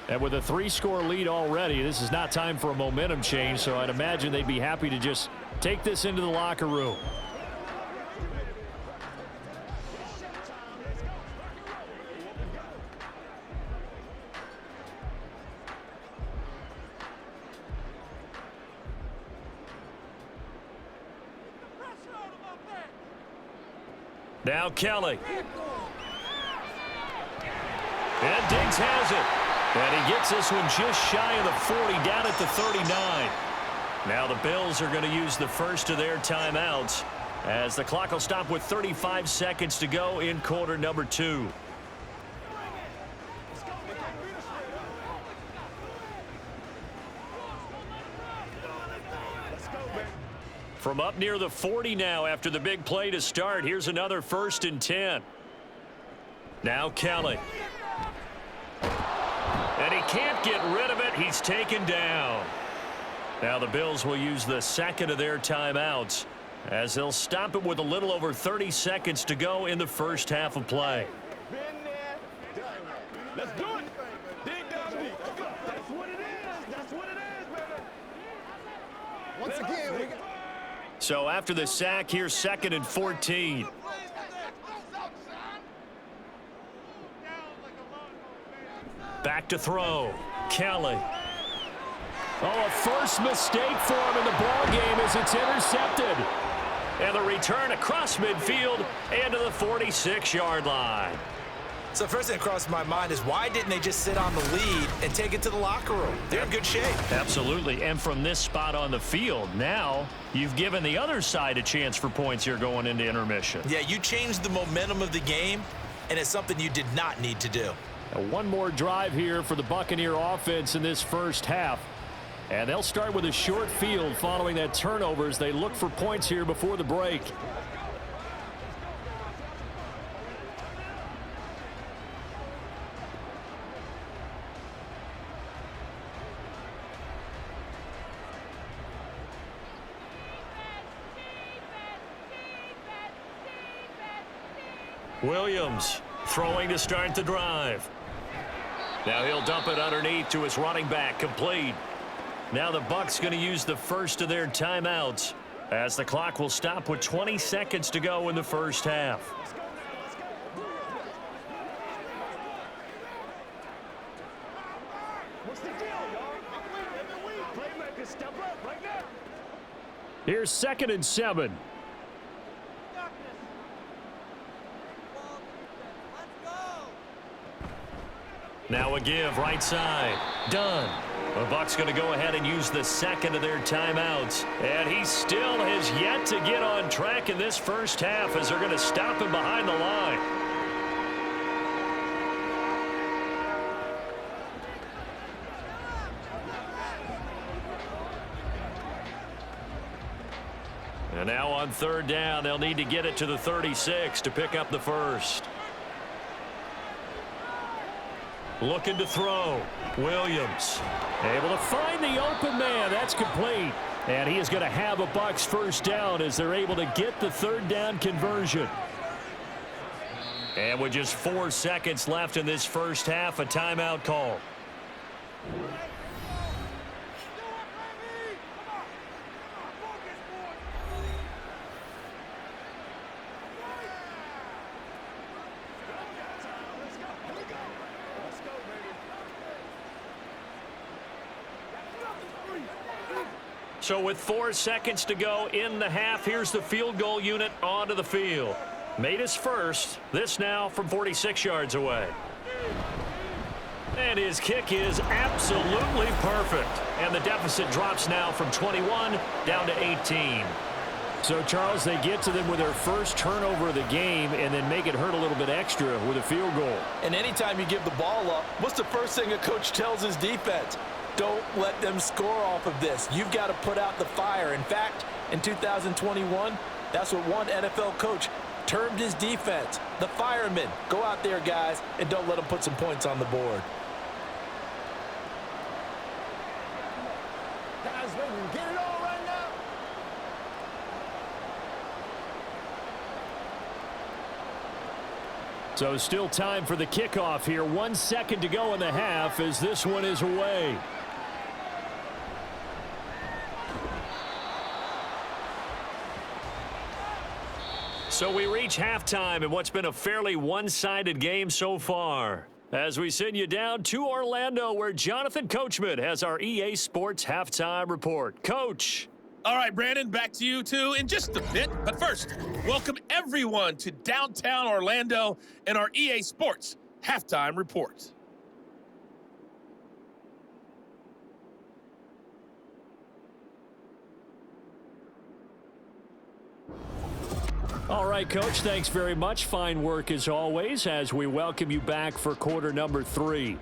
And with a 3-score lead already, this is not time for a momentum change, so I'd imagine they'd be happy to just take this into the locker room. Now Kelly. And Diggs has it. And he gets this one just shy of the 40, down at the 39. Now the Bills are going to use the first of their timeouts as the clock will stop with 35 seconds to go in quarter number 2. From up near the 40 now after the big play to start, here's another 1st and 10. Now Kelly. And he can't get rid of it. He's taken down. Now the Bills will use the second of their timeouts as they'll stop it with a little over 30 seconds to go in the first half of play. Let's do it. Dig down deep. That's what it is. That's what it is, baby. Once again, we got... So after the sack, here's 2nd and 14. Back to throw. Kelly. Oh, a first mistake for him in the ball game as it's intercepted. And the return across midfield and to the 46-yard line. So first thing that crossed my mind is why didn't they just sit on the lead and take it to the locker room? They're in good shape. Absolutely. And from this spot on the field, now you've given the other side a chance for points here going into intermission. Yeah, you changed the momentum of the game, and it's something you did not need to do. Now, one more drive here for the Buccaneer offense in this first half. And they'll start with a short field following that turnover as they look for points here before the break. Williams throwing to start the drive. Now he'll dump it underneath to his running back, complete. Now the Bucs going to use the first of their timeouts as the clock will stop with 20 seconds to go in the first half. What's the deal, y'all? Playmakers, step up right now. Here's 2nd and 7. Now a give right side. Done. The Bucs going to go ahead and use the second of their timeouts. And he still has yet to get on track in this first half as they're going to stop him behind the line. And now on 3rd down, they'll need to get it to the 36 to pick up the first. Looking to throw. Williams able to find the open man. That's complete. And he is going to have a Bucs first down as they're able to get the 3rd down conversion. And with just 4 seconds left in this first half, a timeout call. So with 4 seconds to go in the half, here's the field goal unit onto the field. Made his first. This now from 46 yards away. And his kick is absolutely perfect. And the deficit drops now from 21 down to 18. So, Charles, they get to them with their first turnover of the game and then make it hurt a little bit extra with a field goal. And anytime you give the ball up, what's the first thing a coach tells his defense? Don't let them score off of this. You've got to put out the fire. In fact, in 2021, that's what one NFL coach termed his defense. The firemen. Go out there, guys, and don't let them put some points on the board. Guys, we can get it on right now. So still time for the kickoff here. 1 second to go in the half as this one is away. So we reach halftime in what's been a fairly one-sided game so far. As we send you down to Orlando, where Jonathan Coachman has our EA Sports Halftime Report. Coach. All right, Brandon, back to you two in just a bit. But first, welcome everyone to downtown Orlando and our EA Sports Halftime Report. All right, Coach, thanks very much. Fine work as always as we welcome you back for quarter number 3.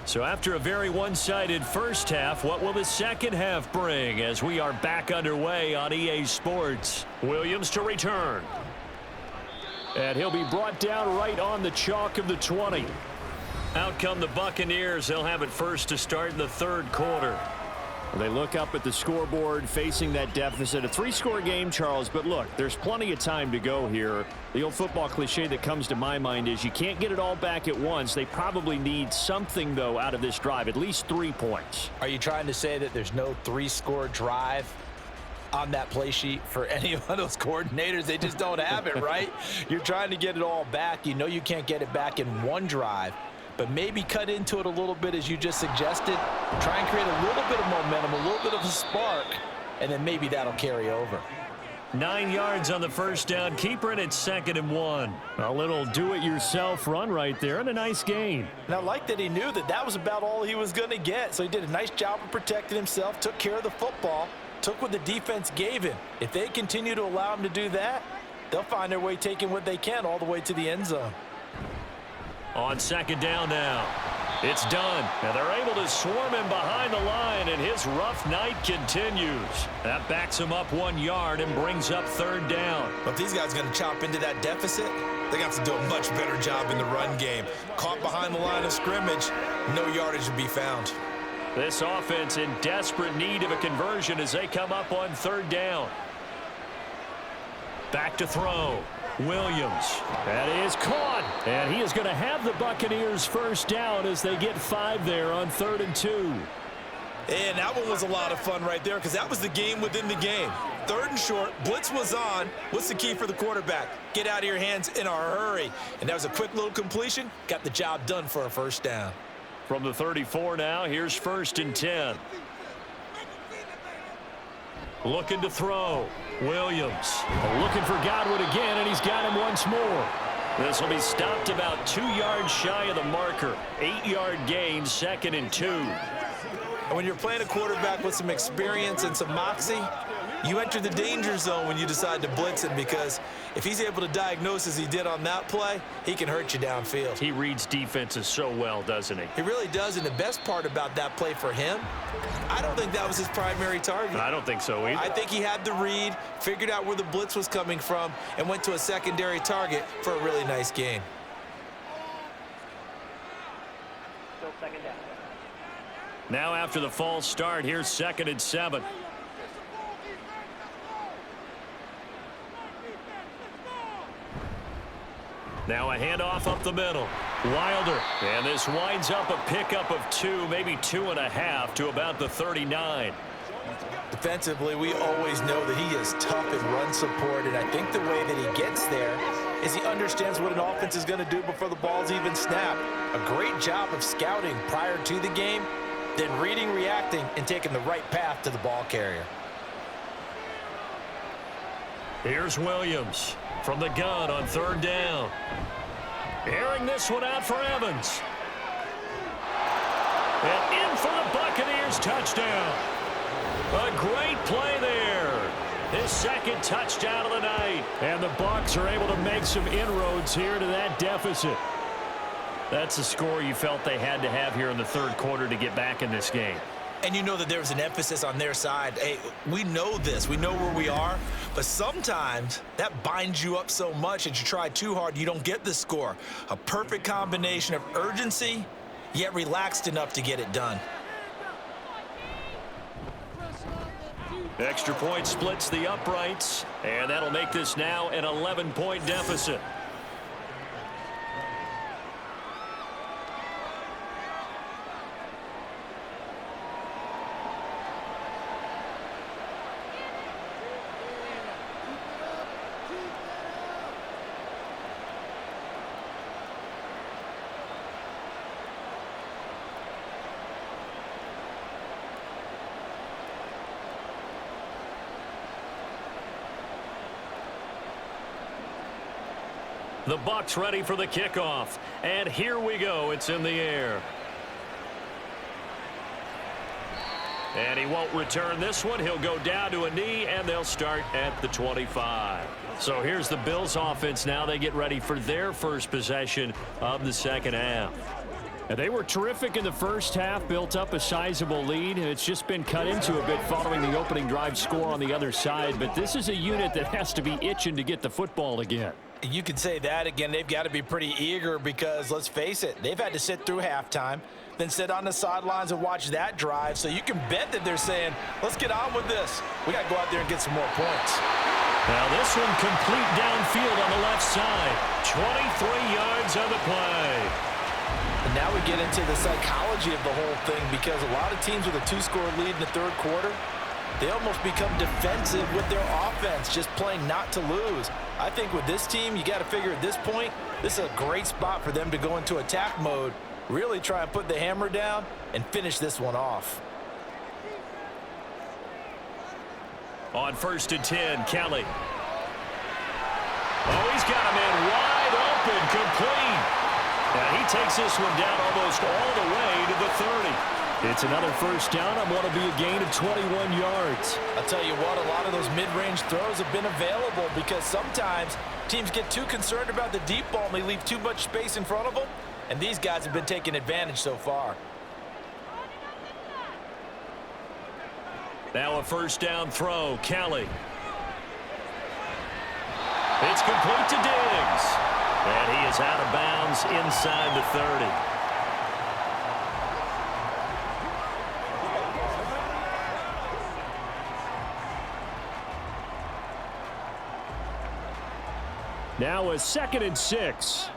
So after a very one-sided first half, what will the second half bring as we are back underway on EA Sports? Williams to return. And he'll be brought down right on the chalk of the 20. Out come the Buccaneers. They'll have it first to start in the third quarter. They look up at the scoreboard facing that deficit. A 3-score game, Charles, but look, there's plenty of time to go here. The old football cliche that comes to my mind is you can't get it all back at once. They probably need something, though, out of this drive, at least 3 points. Are you trying to say that there's no 3-score drive on that play sheet for any of those coordinators? They just don't have it, right? You're trying to get it all back. You know you can't get it back in one drive. But maybe cut into it a little bit as you just suggested. Try and create a little bit of momentum, a little bit of a spark, and then maybe that'll carry over. 9 yards on the first down. Keeper it at 2nd and 1. A little do-it-yourself run right there and a nice gain. And I like that he knew that that was about all he was going to get. So he did a nice job of protecting himself, took care of the football, took what the defense gave him. If they continue to allow him to do that, they'll find their way taking what they can all the way to the end zone. On 2nd down now. It's done. And they're able to swarm him behind the line, and his rough night continues. That backs him up 1 yard and brings up 3rd down. But if these guys are going to chop into that deficit, they're going to have to do a much better job in the run game. Caught behind the line of scrimmage, no yardage to be found. This offense in desperate need of a conversion as they come up on 3rd down. Back to throw. Williams. That is caught. And he is going to have the Buccaneers first down as they get 5 there on 3rd and 2. And that one was a lot of fun right there because that was the game within the game. 3rd and short. Blitz was on. What's the key for the quarterback? Get out of your hands in a hurry. And that was a quick little completion. Got the job done for a first down. From the 34 now, here's 1st and 10. Looking to throw. Williams looking for Godwin again, and he's got him once more. This will be stopped about 2 yards shy of the marker. 8-yard gain, 2nd and 2. And when you're playing a quarterback with some experience and some moxie, you enter the danger zone when you decide to blitz him, because if he's able to diagnose as he did on that play, he can hurt you downfield. He reads defenses so well, doesn't he? He really does, and the best part about that play for him, I don't think that was his primary target. I don't think so either. I think he had the read, figured out where the blitz was coming from, and went to a secondary target for a really nice gain. Still 2nd down. Now after the false start, here's 2nd and 7. Now a handoff up the middle. Wilder. And this winds up a pickup of 2, maybe 2.5 to about the 39. Defensively, we always know that he is tough in run support, and I think the way that he gets there is he understands what an offense is going to do before the ball's even snapped. A great job of scouting prior to the game, then reading, reacting, and taking the right path to the ball carrier. Here's Williams from the gun on 3rd down. Airing this one out for Evans. And in for the Buccaneers touchdown. A great play there. His 2nd touchdown of the night. And the Bucs are able to make some inroads here to that deficit. That's the score you felt they had to have here in the 3rd quarter to get back in this game. and you know that there's an emphasis on their side. Hey, we know this. We know where we are. But sometimes that binds you up so much that you try too hard, you don't get the score. A perfect combination of urgency, yet relaxed enough to get it done. Extra point splits the uprights, and that'll make this now an 11-point deficit. The Bucs ready for the kickoff. And here we go. It's in the air. And he won't return this one. He'll go down to a knee, and they'll start at the 25. So here's the Bills offense now. They get ready for their first possession of the second half. And they were terrific in the first half, built up a sizable lead, and it's just been cut into a bit following the opening drive score on the other side. But this is a unit that has to be itching to get the football again. You could say that again. They've got to be pretty eager because, let's face it, they've had to sit through halftime, then sit on the sidelines and watch that drive. So you can bet that they're saying, let's get on with this. We got to go out there and get some more points. Now this one complete downfield on the left side. 23 yards on the play. And now we get into the psychology of the whole thing, because a lot of teams with a 2-score lead in the third quarter, they almost become defensive with their offense, just playing not to lose. I think with this team, you got to figure at this point, this is a great spot for them to go into attack mode, really try and put the hammer down and finish this one off. On 1st and 10, Kelly. Oh, he's got a man wide open, complete. And he takes this one down almost all the way to the 30. It's another first down on what will be a gain of 21 yards. I'll tell you what, a lot of those mid-range throws have been available because sometimes teams get too concerned about the deep ball and they leave too much space in front of them, and these guys have been taking advantage so far. Now a first down throw, Kelly. It's complete to Diggs. And he is out of bounds inside the 30. Now a 2nd and 6.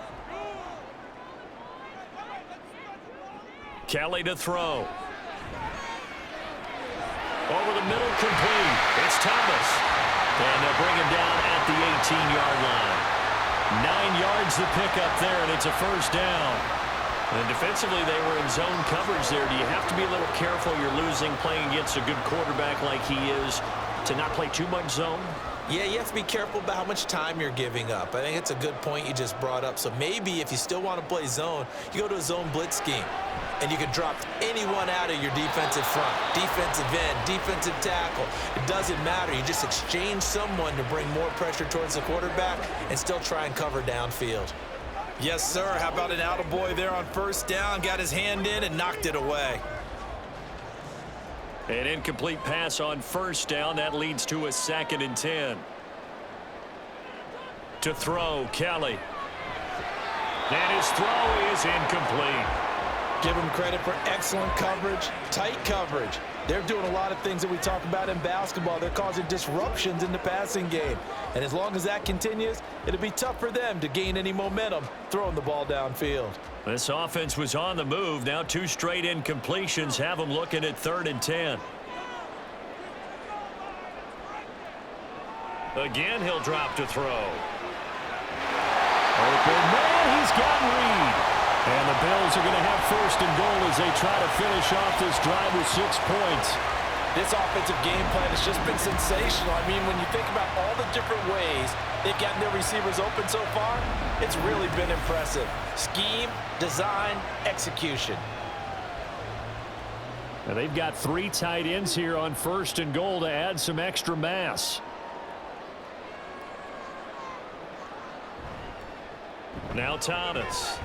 Kelly to throw. Over the middle, complete. It's Thomas. And they'll bring him down at the 18-yard line. 9 yards the pickup there, and it's a first down. And defensively, they were in zone coverage there. Do you have to be a little careful? You're losing, playing against a good quarterback like he is, to not play too much zone? Yeah, you have to be careful about how much time you're giving up. I think it's a good point you just brought up. So maybe if you still want to play zone, you go to a zone blitz scheme. And you can drop anyone out of your defensive front, defensive end, defensive tackle. It doesn't matter. You just exchange someone to bring more pressure towards the quarterback and still try and cover downfield. Yes, sir. How about an attaboy there on first down? Got his hand in and knocked it away. An incomplete pass on first down. That leads to a 2nd and 10. To throw, Kelly. And his throw is incomplete. Give them credit for excellent coverage, tight coverage. They're doing a lot of things that we talk about in basketball. They're causing disruptions in the passing game. And as long as that continues, it'll be tough for them to gain any momentum throwing the ball downfield. This offense was on the move. Now 2 straight incompletions have them looking at 3rd and 10. Again, he'll drop to throw. Open man, he's got Reed. And the Bills are going to have 1st and goal as they try to finish off this drive with 6 points. This offensive game plan has just been sensational. I mean, when you think about all the different ways they've gotten their receivers open so far, it's really been impressive. Scheme, design, execution. Now they've got 3 tight ends here on 1st and goal to add some extra mass. Now Thomas.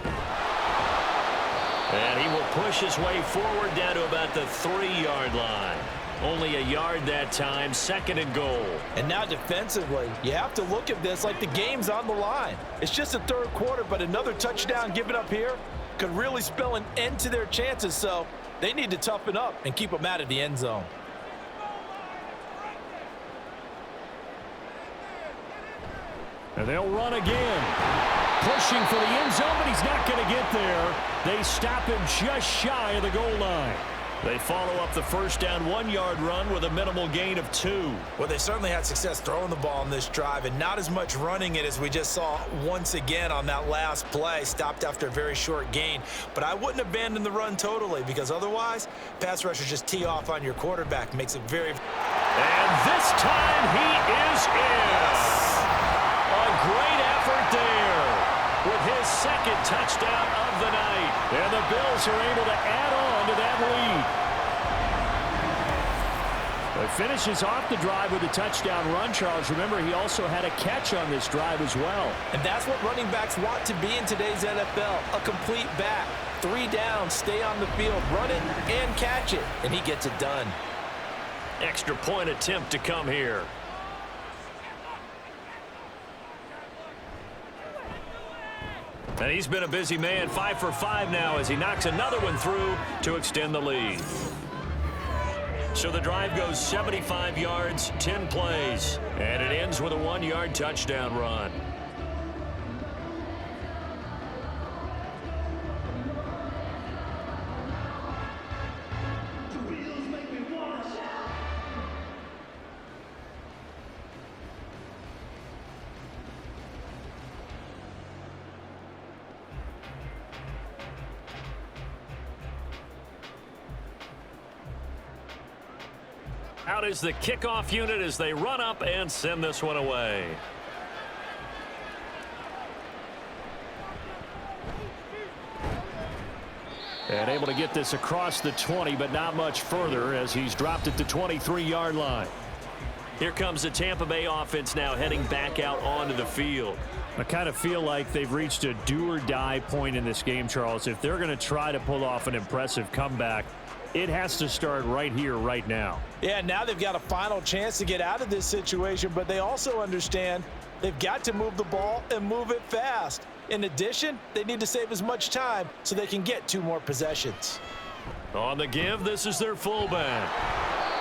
And he will push his way forward down to about the 3-yard line. Only a yard that time, 2nd and goal. And now defensively, you have to look at this like the game's on the line. It's just the 3rd quarter, but another touchdown given up here could really spell an end to their chances. So they need to toughen up and keep them out of the end zone. And they'll run again. Pushing for the end zone, but he's not going to get there. They stop him just shy of the goal line. They follow up the first down 1-yard run with a minimal gain of 2. Well, they certainly had success throwing the ball in this drive and not as much running it as we just saw once again on that last play. Stopped after a very short gain. But I wouldn't abandon the run totally because otherwise, pass rushers just tee off on your quarterback. Makes it very... And this time he is in. A great effort there with his 2nd touchdown of the night. And the Bills are able to add on to that lead. He finishes off the drive with a touchdown run, Charles. Remember, he also had a catch on this drive as well. And that's what running backs want to be in today's NFL, a complete back. 3 downs, stay on the field, run it, and catch it. And he gets it done. Extra point attempt to come here. And he's been a busy man, 5 for 5 now as he knocks another one through to extend the lead. So the drive goes 75 yards, 10 plays, and it ends with a 1-yard touchdown run. Out is the kickoff unit as they run up and send this one away. And able to get this across the 20, but not much further as he's dropped at the 23-yard line. Here comes the Tampa Bay offense now heading back out onto the field. I kind of feel like they've reached a do-or-die point in this game, Charles. If they're going to try to pull off an impressive comeback, it has to start right here, right now. Yeah, now they've got a final chance to get out of this situation, but they also understand they've got to move the ball and move it fast. In addition, they need to save as much time so they can get 2 more possessions. On the give, this is their fullback.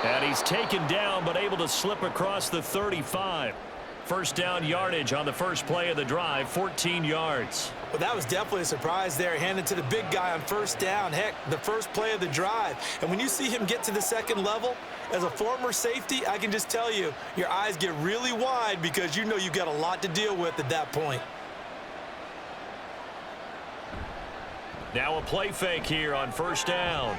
And he's taken down, but able to slip across the 35. First down yardage on the first play of the drive, 14 yards. Well, that was definitely a surprise there, handed to the big guy on first down. Heck, the first play of the drive. And when you see him get to the 2nd level, as a former safety, I can just tell you, your eyes get really wide because you know you've got a lot to deal with at that point. Now a play fake here on first down.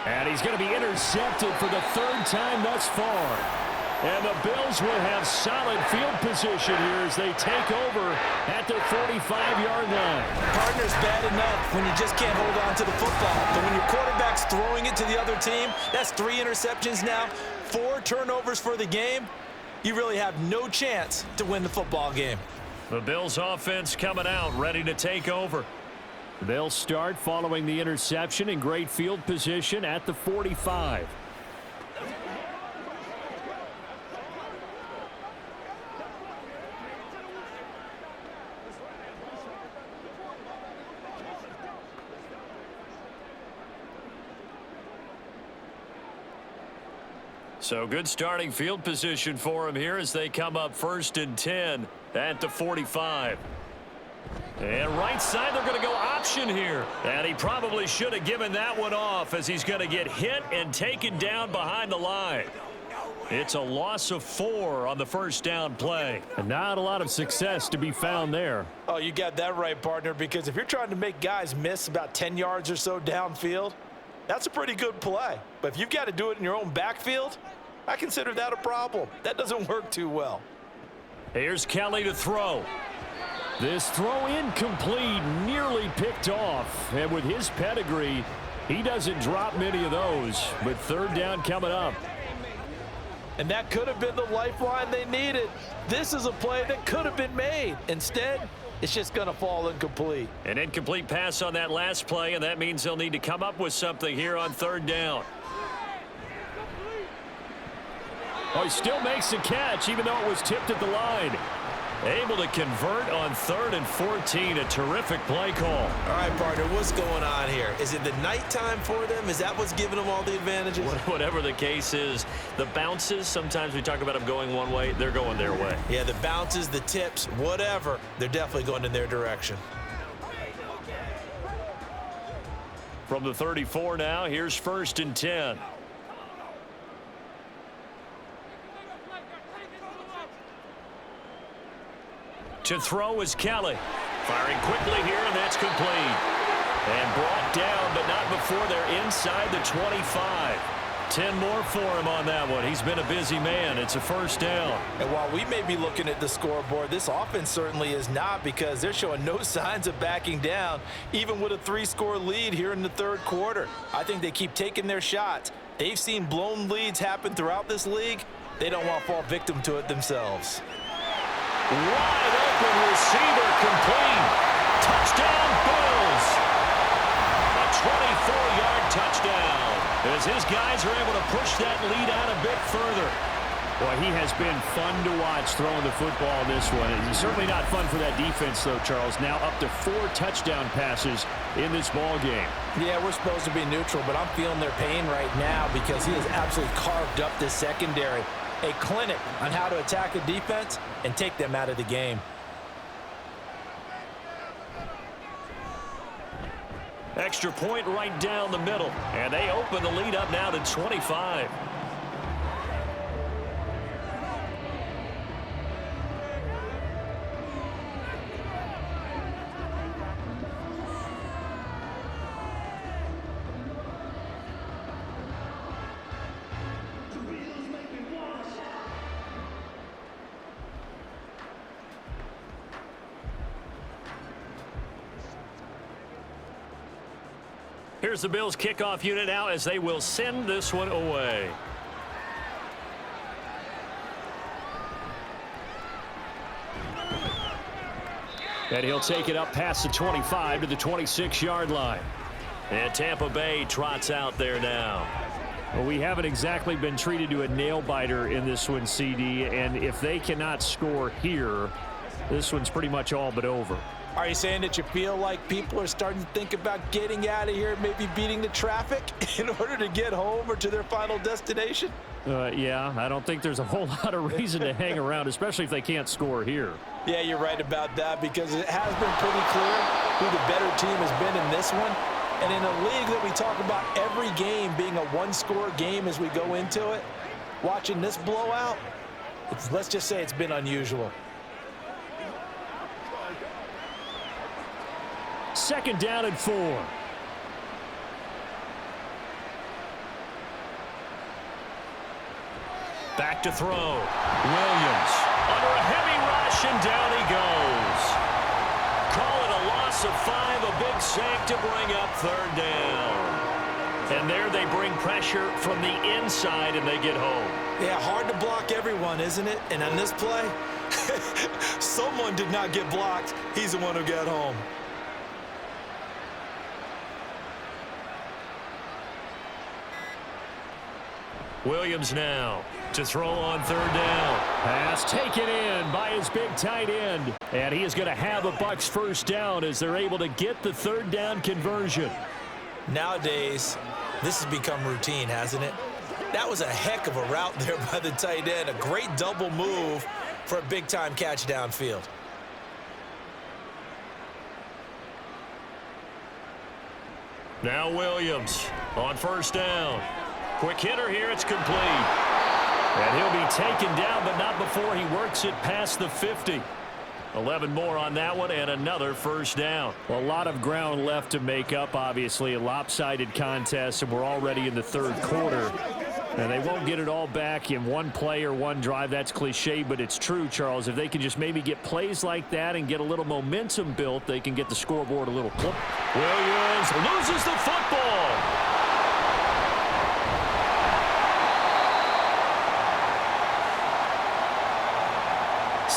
And he's going to be intercepted for the 3rd time thus far. And the Bills will have solid field position here as they take over at the 45-yard line. Partner's bad enough when you just can't hold on to the football. But when your quarterback's throwing it to the other team, that's 3 interceptions now, 4 turnovers for the game. You really have no chance to win the football game. The Bills offense coming out, ready to take over. They'll start following the interception in great field position at the 45. So good starting field position for him here as they come up 1st and 10 at the 45. And right side, they're going to go option here. And he probably should have given that one off as he's going to get hit and taken down behind the line. It's a loss of 4 on the first down play. And not a lot of success to be found there. Oh, you got that right, partner, because if you're trying to make guys miss about 10 yards or so downfield, that's a pretty good play. But if you've got to do it in your own backfield, I consider that a problem. That doesn't work too well. Here's Kelly to throw. This throw incomplete, nearly picked off. And with his pedigree, he doesn't drop many of those. But 3rd down coming up. And that could have been the lifeline they needed. This is a play that could have been made. Instead, it's just going to fall incomplete. An incomplete pass on that last play, and that means they'll need to come up with something here on third down. Oh, he still makes the catch, even though it was tipped at the line. Able to convert on 3rd and 14. A terrific play call. All right, partner, what's going on here? Is it the nighttime for them? Is that what's giving them all the advantages? Whatever the case is, the bounces, sometimes we talk about them going one way, they're going their way. Yeah, the bounces, the tips, whatever, they're definitely going in their direction. From the 34 now, here's 1st and 10. To throw is Kelly. Firing quickly here, and that's complete. And brought down, but not before they're inside the 25. 10 more for him on that one. He's been a busy man. It's a 1st down. And while we may be looking at the scoreboard, this offense certainly is not, because they're showing no signs of backing down, even with a 3-score lead here in the 3rd quarter. I think they keep taking their shots. They've seen blown leads happen throughout this league. They don't want to fall victim to it themselves. Wide open receiver, complete. Touchdown, Bills. A 24-yard touchdown, as his guys are able to push that lead out a bit further. Boy, he has been fun to watch throwing the football in this one. It's certainly not fun for that defense, though, Charles. Now up to 4 touchdown passes in this ball game. Yeah, we're supposed to be neutral, but I'm feeling their pain right now, because he has absolutely carved up this secondary. A clinic on how to attack a defense and take them out of the game. Extra point right down the middle, and they open the lead up now to 25. Here's the Bills kickoff unit now, as they will send this one away. And he'll take it up past the 25 to the 26-yard line. And Tampa Bay trots out there now. Well, we haven't exactly been treated to a nail-biter in this one, CD, and if they cannot score here, this one's pretty much all but over. Are you saying that you feel like people are starting to think about getting out of here, maybe beating the traffic in order to get home or to their final destination? Yeah, I don't think there's a whole lot of reason to hang around, especially if they can't score here. Yeah, you're right about that, because it has been pretty clear who the better team has been in this one. And in a league that we talk about every game being a 1-score game as we go into it, watching this blowout, let's just say it's been unusual. 2nd down and 4. Back to throw. Williams under a heavy rush, and down he goes. Call it a loss of 5, a big sack to bring up 3rd down. And there they bring pressure from the inside, and they get home. Yeah, hard to block everyone, isn't it? And on this play, someone did not get blocked. He's the one who got home. Williams now to throw on 3rd down. Pass taken in by his big tight end. And he is going to have a Bucs 1st down as they're able to get the 3rd down conversion. Nowadays, this has become routine, hasn't it? That was a heck of a route there by the tight end. A great double move for a big-time catch downfield. Now Williams on 1st down. Quick hitter here, it's complete. And he'll be taken down, but not before he works it past the 50. 11 more on that one, and another 1st down. Well, a lot of ground left to make up, obviously. A lopsided contest, and we're already in the 3rd quarter. And they won't get it all back in one play or one drive. That's cliche, but it's true, Charles. If they can just maybe get plays like that and get a little momentum built, they can get the scoreboard a little closer. Williams loses the football.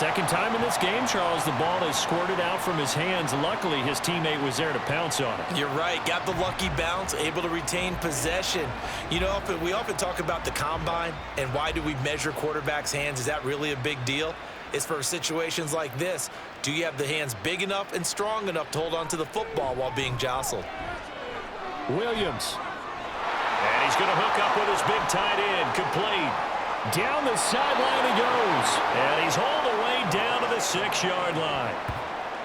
Second time in this game, Charles, the ball has squirted out from his hands. Luckily, his teammate was there to pounce on it. You're right. Got the lucky bounce, able to retain possession. You know, we often talk about the combine and why do we measure quarterbacks' hands. Is that really a big deal? It's for situations like this. Do you have the hands big enough and strong enough to hold on to the football while being jostled? Williams. And he's going to hook up with his big tight end. Complete. Down the sideline he goes. And he's hauled away down to the 6-yard line.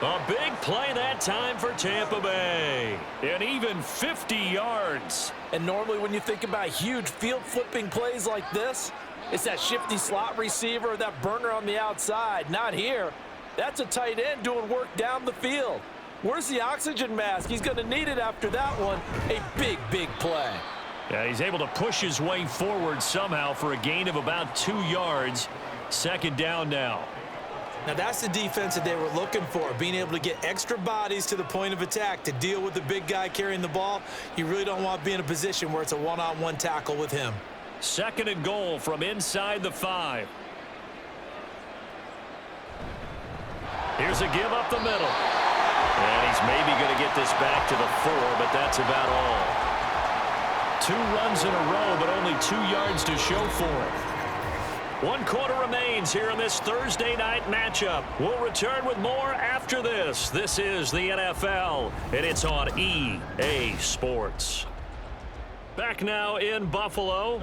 A big play that time for Tampa Bay. And even 50 yards. And normally when you think about huge field flipping plays like this, it's that shifty slot receiver, that burner on the outside. Not here. That's a tight end doing work down the field. Where's the oxygen mask? He's going to need it after that one. A big, big play. Yeah, he's able to push his way forward somehow for a gain of about 2 yards. Second down now. Now that's the defense that they were looking for, being able to get extra bodies to the point of attack to deal with the big guy carrying the ball. You really don't want to be in a position where it's a one-on-one tackle with him. Second and goal from inside the 5. Here's a give up the middle. And he's maybe going to get this back to the 4, but that's about all. 2 runs in a row, but only 2 yards to show for it. 1 quarter remains here in this Thursday night matchup. We'll return with more after this. This is the NFL, and it's on EA Sports. Back now in Buffalo.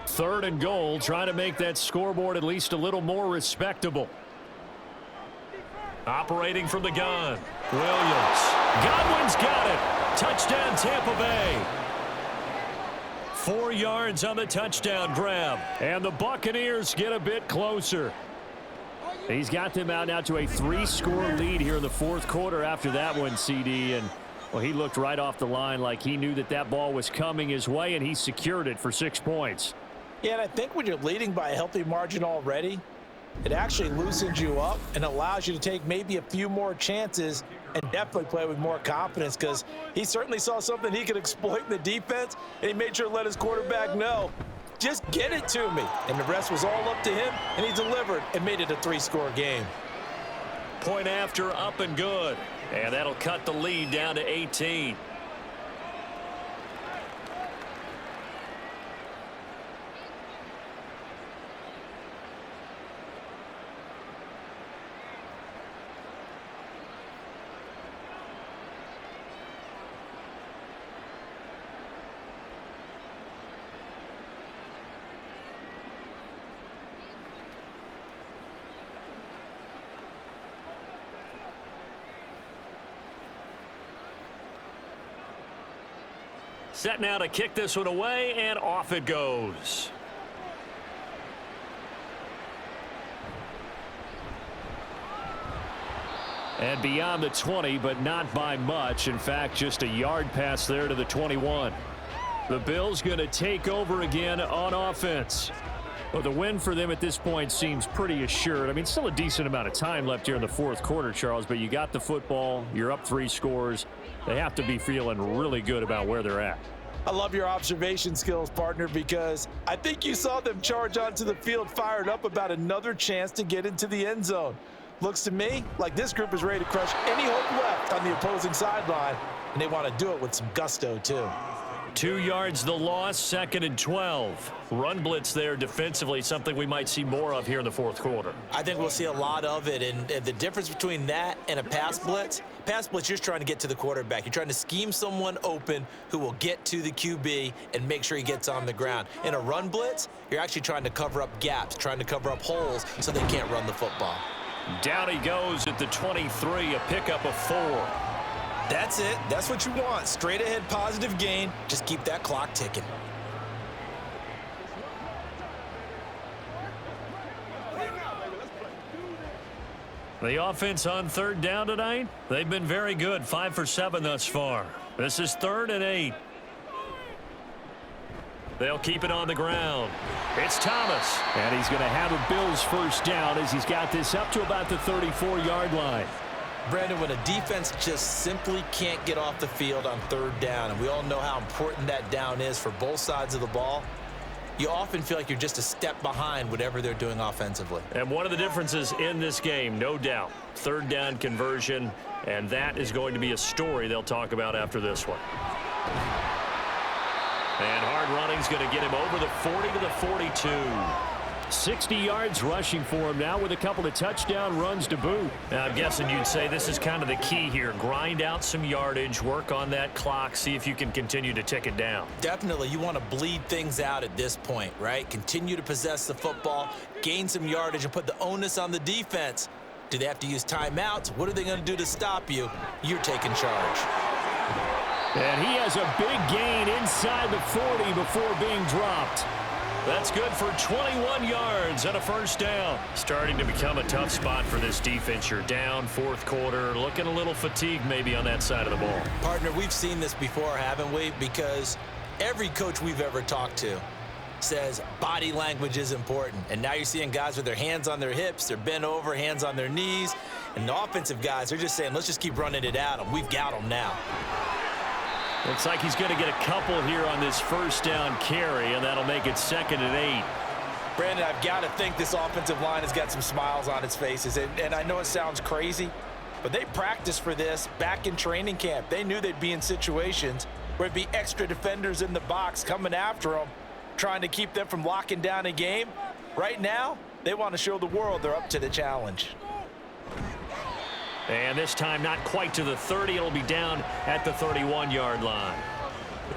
Third and goal, trying to make that scoreboard at least a little more respectable. Operating from the gun. Williams. Godwin's got it. Touchdown, Tampa Bay. 4 yards on the touchdown grab. And the Buccaneers get a bit closer. He's got them out now to a 3-score lead here in the fourth quarter after that one, CD. And, well, he looked right off the line like he knew that that ball was coming his way, and he secured it for 6 points. Yeah, and I think when you're leading by a healthy margin already, it actually loosens you up and allows you to take maybe a few more chances and definitely play with more confidence, because he certainly saw something he could exploit in the defense, and he made sure to let his quarterback know, just get it to me. And the rest was all up to him, and he delivered and made it a 3-score game. Point after, up and good. And that'll cut the lead down to 18. Set now to kick this one away, and off it goes. And beyond the 20, but not by much. In fact, just a yard pass there to the 21. The Bills going to take over again on offense. Well, the win for them at this point seems pretty assured. I mean, still a decent amount of time left here in the fourth quarter, Charles, but you got the football. You're up 3 scores. They have to be feeling really good about where they're at. I love your observation skills, partner, because I think you saw them charge onto the field fired up about another chance to get into the end zone. Looks to me like this group is ready to crush any hope left on the opposing sideline, and they want to do it with some gusto, too. 2 yards the loss, 2nd and 12. Run blitz there defensively, something we might see more of here in the fourth quarter. I think we'll see a lot of it, and the difference between that and a pass blitz, you're just trying to get to the quarterback. You're trying to scheme someone open who will get to the QB and make sure he gets on the ground. In a run blitz, you're actually trying to cover up gaps, trying to cover up holes so they can't run the football. Down he goes at the 23, a pickup of 4. That's it. That's what you want. Straight ahead positive gain. Just keep that clock ticking. The offense on third down tonight, they've been very good. 5 for 7 thus far. This is 3rd and 8. They'll keep it on the ground. It's Thomas. And he's going to have a Bills first down as he's got this up to about the 34-yard line. Brandon, when a defense just simply can't get off the field on 3rd down, and we all know how important that down is for both sides of the ball, you often feel like you're just a step behind whatever they're doing offensively. And one of the differences in this game, no doubt, third down conversion, and that is going to be a story they'll talk about after this one. And hard running's going to get him over the 40 to the 42. 60 yards rushing for him now with a couple of touchdown runs to boot. Now, I'm guessing you'd say this is kind of the key here. Grind out some yardage, work on that clock, see if you can continue to tick it down. Definitely, you want to bleed things out at this point, right? Continue to possess the football, gain some yardage, and put the onus on the defense. Do they have to use timeouts? What are they going to do to stop you? You're taking charge. And he has a big gain inside the 40 before being dropped. That's good for 21 yards and a first down. Starting to become a tough spot for this defense. You're down fourth quarter, looking a little fatigued maybe on that side of the ball. Partner, we've seen this before, haven't we? Because every coach we've ever talked to says body language is important. And now you're seeing guys with their hands on their hips, they're bent over, hands on their knees. And the offensive guys, they're just saying, let's just keep running it at them. We've got them now. Looks like he's going to get a couple here on this first down carry, and that'll make it 2nd and 8. Brandon, I've got to think this offensive line has got some smiles on its faces. And I know it sounds crazy, but they practiced for this back in training camp. They knew they'd be in situations where it'd be extra defenders in the box coming after them, trying to keep them from locking down a game. Right now, they want to show the world they're up to the challenge. And this time not quite to the 30. It'll be down at the 31-yard line.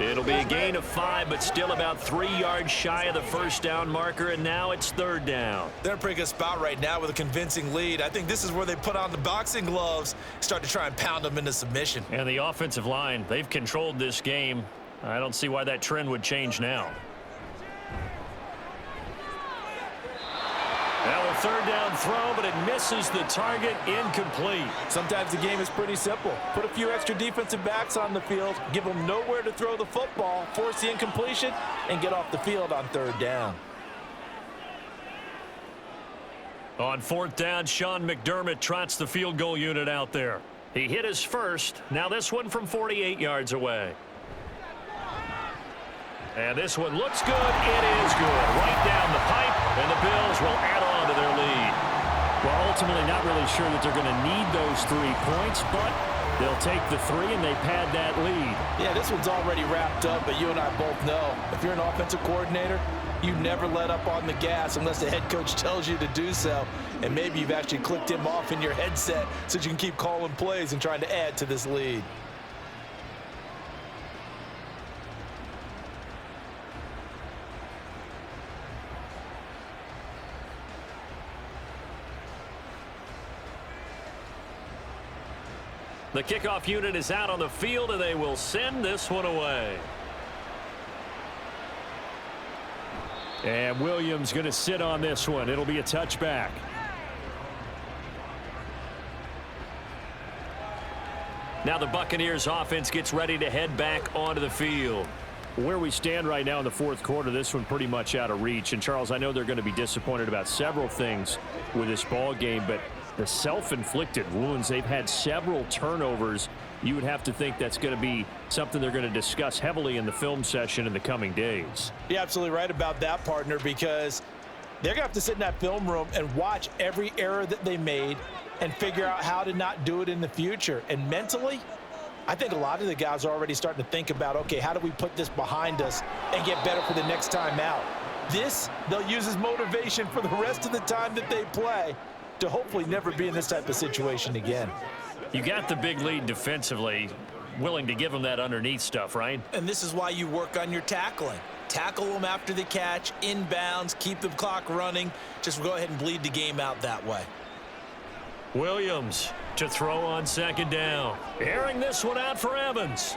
It'll be a gain of 5, but still about 3 yards shy of the first down marker, and now it's 3rd down. They're in a pretty good spot right now with a convincing lead. I think this is where they put on the boxing gloves, start to try and pound them into submission. And the offensive line, they've controlled this game. I don't see why that trend would change now. Now a 3rd down throw, but it misses the target, incomplete. Sometimes the game is pretty simple. Put a few extra defensive backs on the field, give them nowhere to throw the football, force the incompletion, and get off the field on 3rd down. On 4th down, Sean McDermott trots the field goal unit out there. He hit his first. Now this one from 48 yards away. And this one looks good. It is good. Right down the pipe, and the Bills will add on to their lead. Well, ultimately not really sure that they're going to need those 3 points, but they'll take the 3 and they pad that lead. Yeah, this one's already wrapped up, but you and I both know if you're an offensive coordinator, you never let up on the gas unless the head coach tells you to do so. And maybe you've actually clicked him off in your headset so you can keep calling plays and trying to add to this lead. The kickoff unit is out on the field, and they will send this one away. And Williams going to sit on this one. It'll be a touchback. Now the Buccaneers offense gets ready to head back onto the field. Where we stand right now in the fourth quarter, this one pretty much out of reach. And Charles, I know they're going to be disappointed about several things with this ball game, but the self-inflicted wounds, they've had several turnovers. You would have to think that's going to be something they're going to discuss heavily in the film session in the coming days. You're absolutely right about that, partner, because they're going to have to sit in that film room and watch every error that they made and figure out how to not do it in the future. And mentally, I think a lot of the guys are already starting to think about, okay, how do we put this behind us and get better for the next time out? This, they'll use as motivation for the rest of the time that they play to hopefully never be in this type of situation again. You got the big lead defensively, willing to give them that underneath stuff, right? And this is why you work on your tackling. Tackle them after the catch, inbounds, keep the clock running. Just go ahead and bleed the game out that way. Williams to throw on second down. Airing this one out for Evans.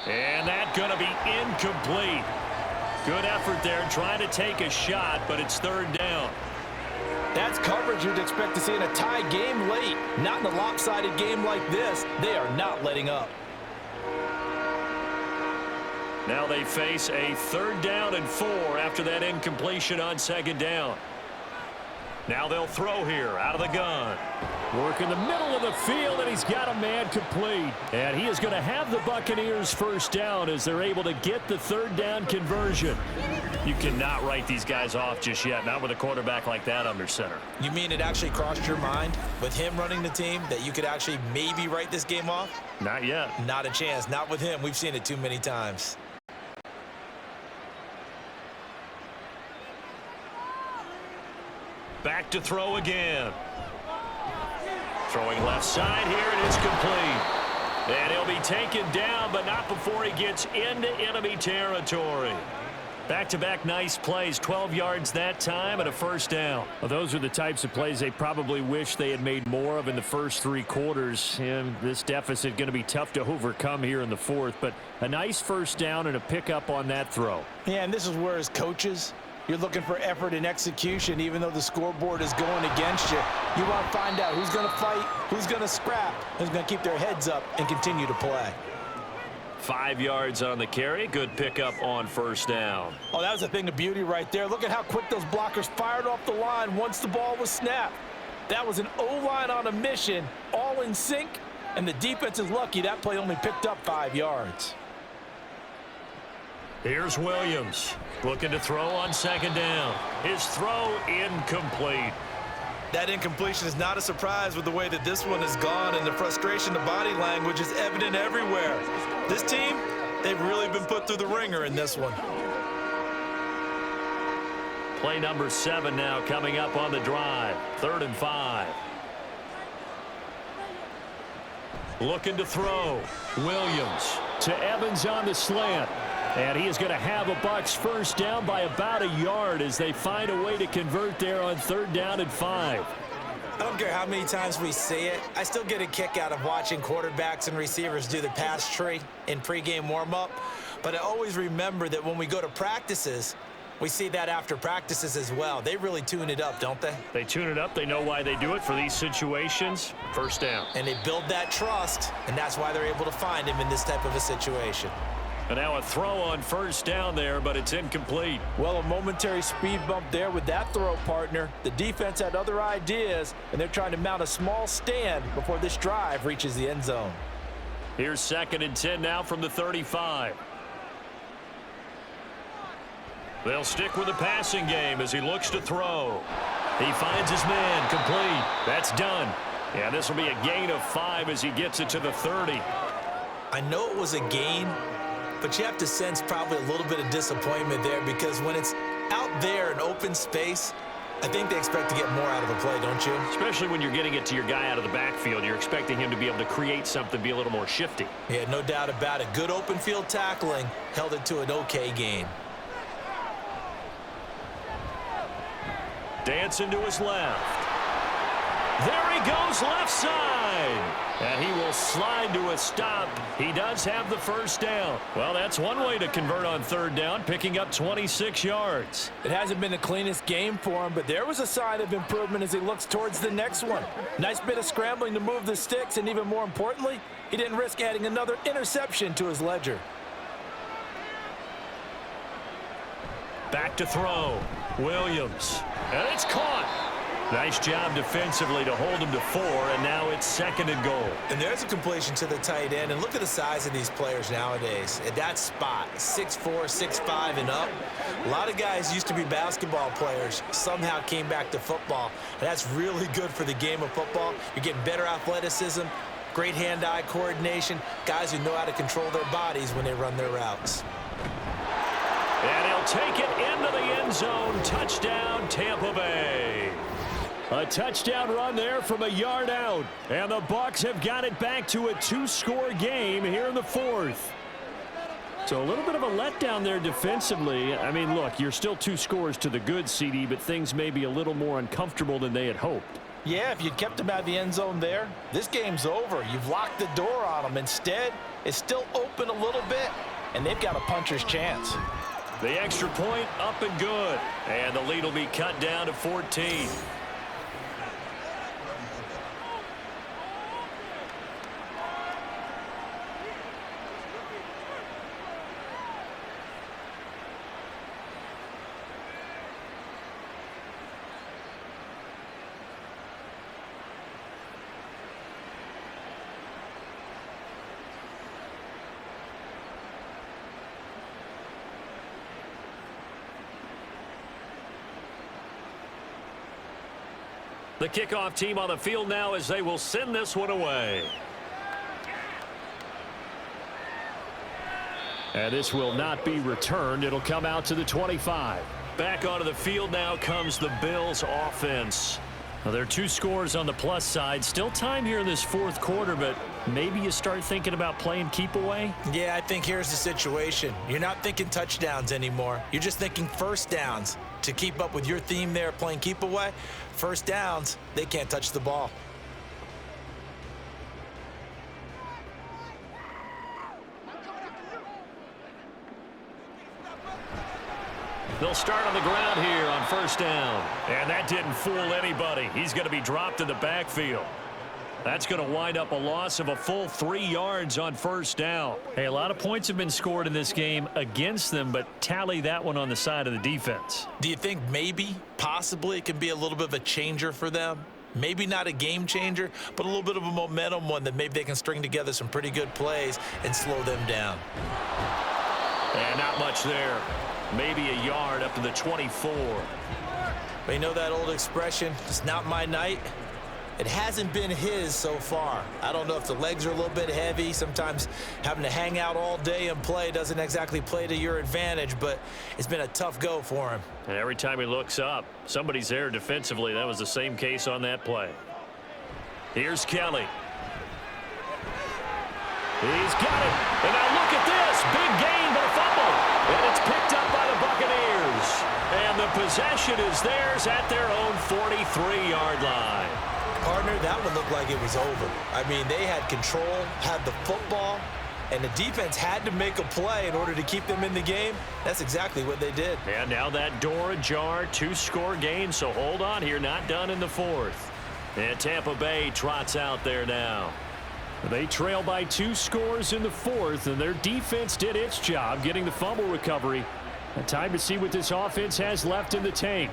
And that's going to be incomplete. Good effort there trying to take a shot, but it's third down. That's coverage you'd expect to see in a tie game late. Not in a lopsided game like this. They are not letting up. Now they face a 3rd down and 4 after that incompletion on second down. Now they'll throw here out of the gun. Work in the middle of the field, and he's got a man complete. And he is going to have the Buccaneers first down as they're able to get the third down conversion. You cannot write these guys off just yet, not with a quarterback like that under center. You mean it actually crossed your mind with him running the team that you could actually maybe write this game off? Not yet. Not a chance. Not with him. We've seen it too many times. Back to throw again. Throwing left side here, and it's complete. And he'll be taken down, but not before he gets into enemy territory. Back-to-back nice plays, 12 yards that time and a first down. Well, those are the types of plays they probably wish they had made more of in the first three quarters. And this deficit going to be tough to overcome here in the fourth. But a nice first down and a pickup on that throw. Yeah, and this is where as coaches, you're looking for effort and execution even though the scoreboard is going against you. You want to find out who's going to fight, who's going to scrap, who's going to keep their heads up and continue to play. 5 yards on the carry. Good pickup on first down. Oh, that was a thing of beauty right there. Look at how quick those blockers fired off the line once the ball was snapped. That was an O-line on a mission, all in sync, and the defense is lucky that play only picked up 5 yards. Here's Williams looking to throw on second down. His throw incomplete. That incompletion is not a surprise with the way that this one has gone, and the frustration, the body language is evident everywhere. This team, they've really been put through the ringer in this one. Play number 7 now coming up on the drive. 3rd and 5. Looking to throw. Williams to Evans on the slant. And he is going to have a Bucs first down by about a yard as they find a way to convert there on 3rd down and 5. I don't care how many times we see it. I still get a kick out of watching quarterbacks and receivers do the pass tree in pregame warm-up. But I always remember that when we go to practices, we see that after practices as well. They really tune it up, don't they? They tune it up. They know why they do it for these situations. First down. And they build that trust, and that's why they're able to find him in this type of a situation. And now a throw on first down there, but it's incomplete. Well, a momentary speed bump there with that throw, partner. The defense had other ideas, and they're trying to mount a small stand before this drive reaches the end zone. Here's 2nd and 10 now from the 35. They'll stick with the passing game as he looks to throw. He finds his man, complete. That's done. Yeah, this will be a gain of 5 as he gets it to the 30. I know it was a gain, but you have to sense probably a little bit of disappointment there because when it's out there in open space, I think they expect to get more out of a play, don't you? Especially when you're getting it to your guy out of the backfield. You're expecting him to be able to create something, be a little more shifty. Yeah, no doubt about it. Good open field tackling held it to an okay gain. Dancing to his left. There he goes left side. And he will slide to a stop. He does have the first down. Well, that's one way to convert on 3rd down, picking up 26 yards. It hasn't been the cleanest game for him, but there was a sign of improvement as he looks towards the next one. Nice bit of scrambling to move the sticks, and even more importantly, he didn't risk adding another interception to his ledger. Back to throw. Williams. And it's caught. Nice job defensively to hold him to 4, and now it's 2nd and goal. And there's a completion to the tight end, and look at the size of these players nowadays. At that spot, 6'4", 6'5", and up. A lot of guys used to be basketball players, somehow came back to football, and that's really good for the game of football. You're getting better athleticism, great hand-eye coordination, guys who know how to control their bodies when they run their routes. And he'll take it into the end zone. Touchdown, Tampa Bay. A touchdown run there from a yard out. And the Bucs have got it back to a 2-score game here in the 4th. So a little bit of a letdown there defensively. I mean, look, you're still 2 scores to the good, CD, but things may be a little more uncomfortable than they had hoped. Yeah, if you'd kept him out of the end zone there, this game's over. You've locked the door on him. Instead, it's still open a little bit, and they've got a puncher's chance. The extra point up and good. And the lead will be cut down to 14. The kickoff team on the field now as they will send this one away. And this will not be returned. It'll come out to the 25. Back onto the field now comes the Bills offense. Well, there are 2 scores on the plus side. Still time here in this fourth quarter, but maybe you start thinking about playing keep away? Yeah, I think here's the situation. You're not thinking touchdowns anymore. You're just thinking first downs. To keep up with your theme there, playing keep away, first downs, they can't touch the ball. They'll start on the ground here on first down. And that didn't fool anybody. He's going to be dropped in the backfield. That's going to wind up a loss of a full 3 yards on first down. Hey, a lot of points have been scored in this game against them, but tally that one on the side of the defense. Do you think maybe, possibly, it can be a little bit of a changer for them? Maybe not a game changer, but a little bit of a momentum one that maybe they can string together some pretty good plays and slow them down. And not much there. Maybe a yard up to the 24. But you know that old expression, it's not my night? It hasn't been his so far. I don't know if the legs are a little bit heavy. Sometimes having to hang out all day and play doesn't exactly play to your advantage, but it's been a tough go for him. And every time he looks up, somebody's there defensively. That was the same case on that play. Here's Kelly. He's got it. And now look at this. Big gain, but a fumble. And it's picked up by the Buccaneers. And the possession is theirs at their own 43-yard line. Partner, that one looked like it was over. I mean, they had control, had the football, and the defense had to make a play in order to keep them in the game. That's exactly what they did. And now that door ajar, 2-score game, so hold on here, not done in the fourth. And Tampa Bay trots out there now. They trail by 2 scores in the fourth, and their defense did its job getting the fumble recovery. And time to see what this offense has left in the tank.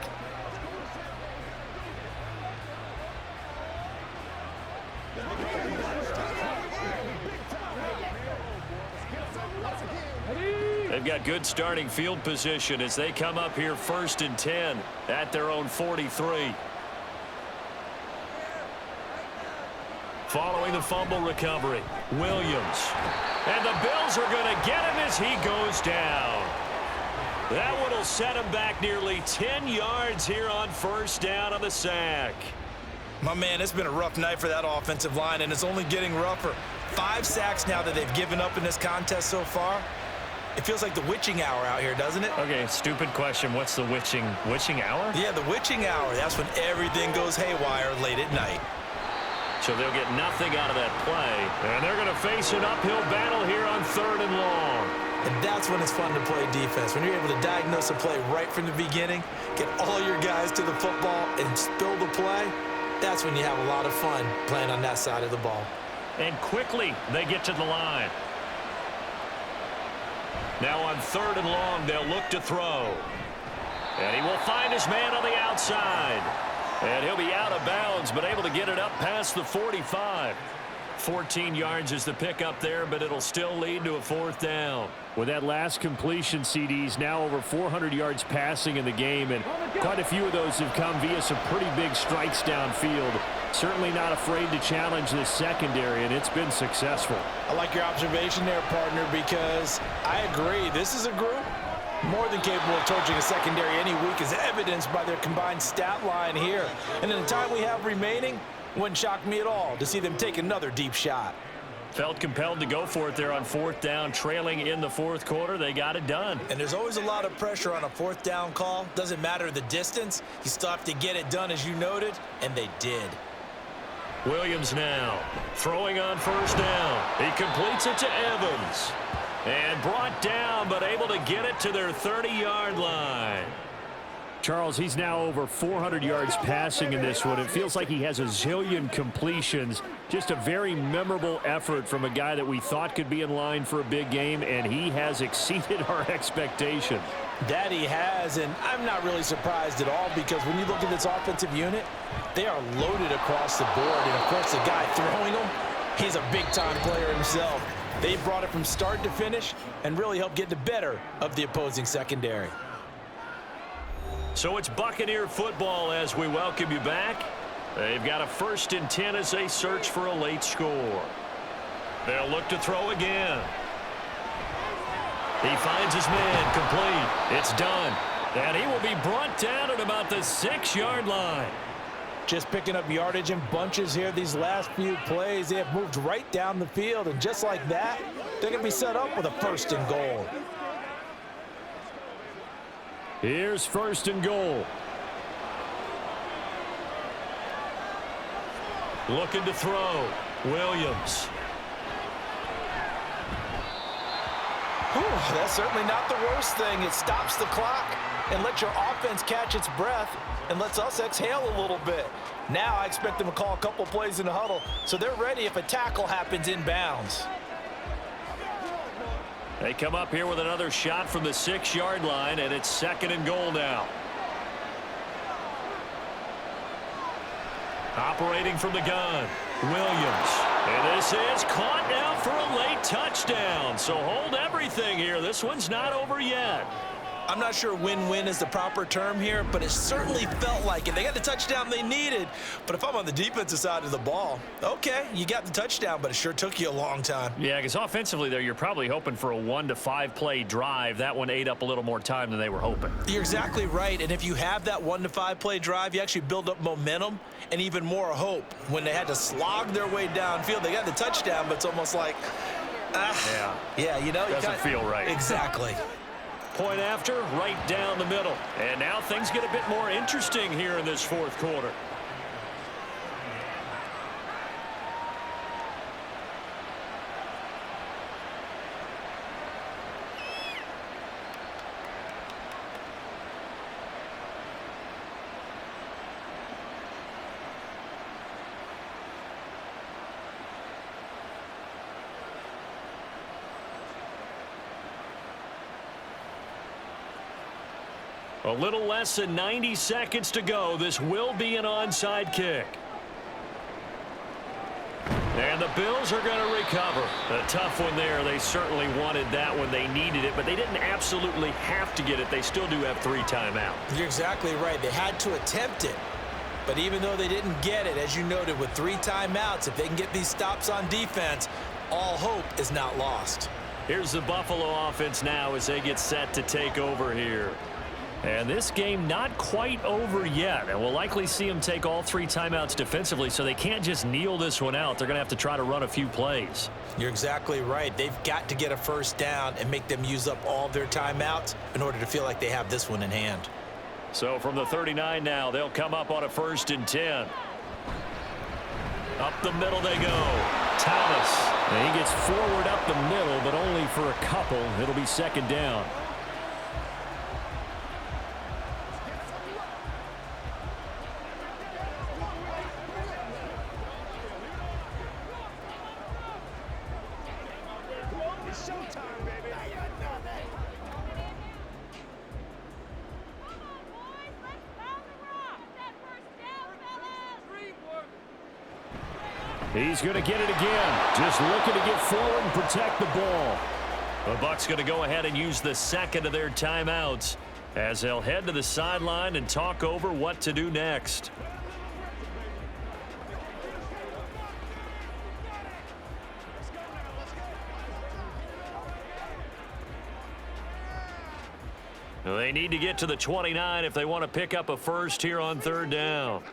They've got good starting field position as they come up here 1st and 10 at their own 43. Following the fumble recovery, Williams. And the Bills are going to get him as he goes down. That one will set him back nearly 10 yards here on first down on the sack. My man, it's been a rough night for that offensive line, and it's only getting rougher. 5 sacks now that they've given up in this contest so far. It feels like the witching hour out here, doesn't it? Okay, stupid question. What's the witching hour? Yeah, the witching hour. That's when everything goes haywire late at night. So they'll get nothing out of that play. And they're going to face an uphill battle here on 3rd and long. And that's when it's fun to play defense. When you're able to diagnose a play right from the beginning, get all your guys to the football, and spill the play, that's when you have a lot of fun playing on that side of the ball. And quickly they get to the line. Now on 3rd and long, they'll look to throw. And he will find his man on the outside. And he'll be out of bounds, but able to get it up past the 45. 14 yards is the pickup there, but it'll still lead to a 4th down. With that last completion, CD's now over 400 yards passing in the game, and quite a few of those have come via some pretty big strikes downfield. Certainly not afraid to challenge this secondary, and it's been successful. I like your observation there, partner, because I agree. This is a group more than capable of torching a secondary any week, as evidenced by their combined stat line here. And in the time we have remaining, wouldn't shock me at all to see them take another deep shot. Felt compelled to go for it there on 4th down, trailing in the 4th quarter. They got it done. And there's always a lot of pressure on a 4th down call. Doesn't matter the distance. You still have to get it done, as you noted, and they did. Williams now throwing on 1st down. He completes it to Evans. And brought down, but able to get it to their 30-yard line. Charles, he's now over 400 yards passing in this one. It feels like he has a zillion completions. Just a very memorable effort from a guy that we thought could be in line for a big game, and he has exceeded our expectation. That he has, and I'm not really surprised at all, because when you look at this offensive unit, they are loaded across the board. And, of course, the guy throwing them, he's a big-time player himself. They brought it from start to finish and really helped get the better of the opposing secondary. So it's Buccaneer football as we welcome you back. They've got a 1st and 10 as they search for a late score. They'll look to throw again. He finds his man, complete. It's done. And he will be brought down at about the 6-yard line. Just picking up yardage in bunches here these last few plays. They have moved right down the field, and just like that, they're going to be set up with a 1st and goal. Here's 1st and goal. Looking to throw. Williams. That's certainly not the worst thing. It stops the clock and lets your offense catch its breath and lets us exhale a little bit. Now I expect them to call a couple plays in the huddle so they're ready if a tackle happens inbounds. They come up here with another shot from the 6-yard line, and it's 2nd and goal now. Operating from the gun, Williams. And this is caught now for a late touchdown. So hold everything here. This one's not over yet. I'm not sure win-win is the proper term here, but it certainly felt like it. They got the touchdown they needed, but if I'm on the defensive side of the ball, okay, you got the touchdown, but it sure took you a long time. Yeah, because offensively there, you're probably hoping for a 1 to 5 play drive. That one ate up a little more time than they were hoping. You're exactly right, and if you have that 1 to 5 play drive, you actually build up momentum and even more hope. When they had to slog their way downfield, they got the touchdown, but it's almost like, yeah, you know. Doesn't feel right. Exactly. Point after, right down the middle. And now things get a bit more interesting here in this 4th quarter. A little less than 90 seconds to go. This will be an onside kick. And the Bills are going to recover. A tough one there. They certainly wanted that when they needed it, but they didn't absolutely have to get it. They still do have 3 timeouts. You're exactly right. They had to attempt it. But even though they didn't get it, as you noted, with 3 timeouts, if they can get these stops on defense, all hope is not lost. Here's the Buffalo offense now as they get set to take over here. And this game not quite over yet. And we'll likely see them take all 3 timeouts defensively, so they can't just kneel this one out. They're going to have to try to run a few plays. You're exactly right. They've got to get a 1st down and make them use up all their timeouts in order to feel like they have this one in hand. So from the 39 now, they'll come up on a 1st and 10. Up the middle they go. Thomas. And he gets forward up the middle, but only for a couple. It'll be 2nd down. He's going to get it again. Just looking to get forward and protect the ball. The Bucs going to go ahead and use the 2nd of their timeouts as they'll head to the sideline and talk over what to do next. They need to get to the 29 if they want to pick up a 1st here on 3rd down.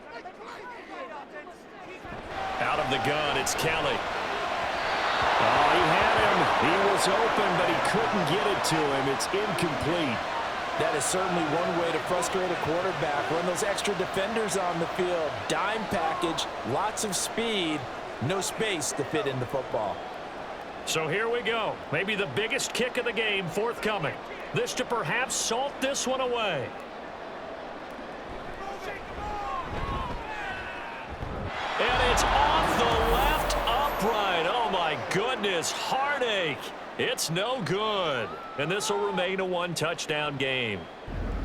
Out of the gun, it's Kelly. Oh, he had him. He was open, but he couldn't get it to him. It's incomplete. That is certainly one way to frustrate a quarterback. Run those extra defenders on the field. Dime package, lots of speed, no space to fit in the football. So here we go. Maybe the biggest kick of the game forthcoming. This to perhaps salt this one away. And it's off the left upright. Oh, my goodness. Heartache. It's no good. And this will remain a 1-touchdown game.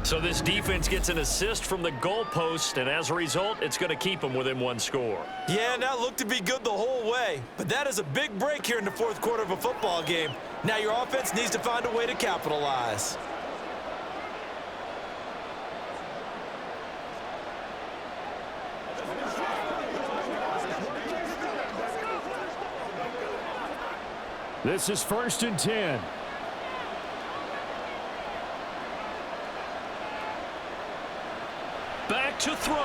So this defense gets an assist from the goalpost, and as a result, it's going to keep them within 1 score. Yeah, and that looked to be good the whole way. But that is a big break here in the 4th quarter of a football game. Now your offense needs to find a way to capitalize. This is 1st and 10. Back to throw.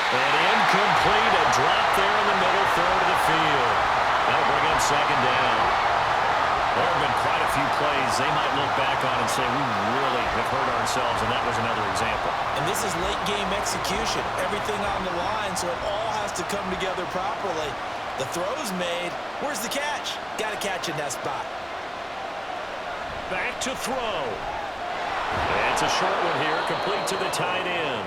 And incomplete, a drop there in the middle third of the field. That'll bring up 2nd down. There have been quite a few plays they might look back on and say, we really have hurt ourselves, and that was another example. And this is late game execution. Everything on the line, so it all has to come together properly. The throw's made. Where's the catch? Got to catch in that spot. Back to throw. It's a short one here, complete to the tight end.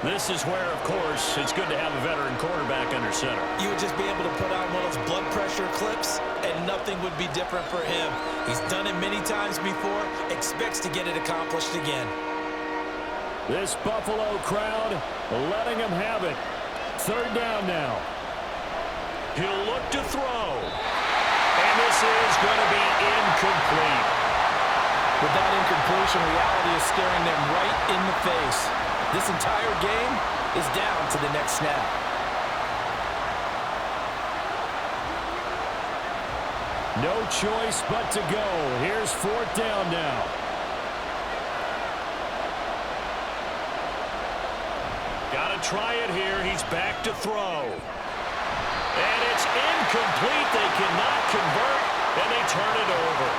This is where, of course, it's good to have a veteran quarterback under center. You would just be able to put on one of those blood pressure clips, and nothing would be different for him. He's done it many times before, expects to get it accomplished again. This Buffalo crowd letting him have it. 3rd down now. He'll look to throw. And this is going to be incomplete. With that incompletion, reality is staring them right in the face. This entire game is down to the next snap. No choice but to go. Here's 4th down now. Got to try it here. He's back to throw. And it's incomplete. They cannot convert, and they turn it over.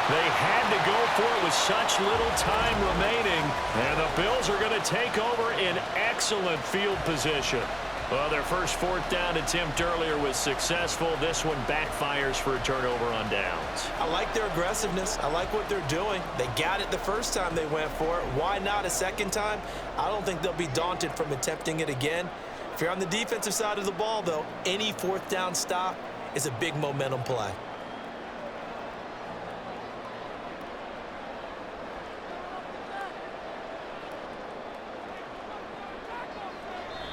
They had to go for it with such little time remaining, and the Bills are going to take over in excellent field position. Well, their first 4th down attempt earlier was successful. This one backfires for a turnover on downs. I like their aggressiveness. I like what they're doing. They got it the first time they went for it. Why not a second time? I don't think they'll be daunted from attempting it again. If you're on the defensive side of the ball, though, any 4th down stop is a big momentum play.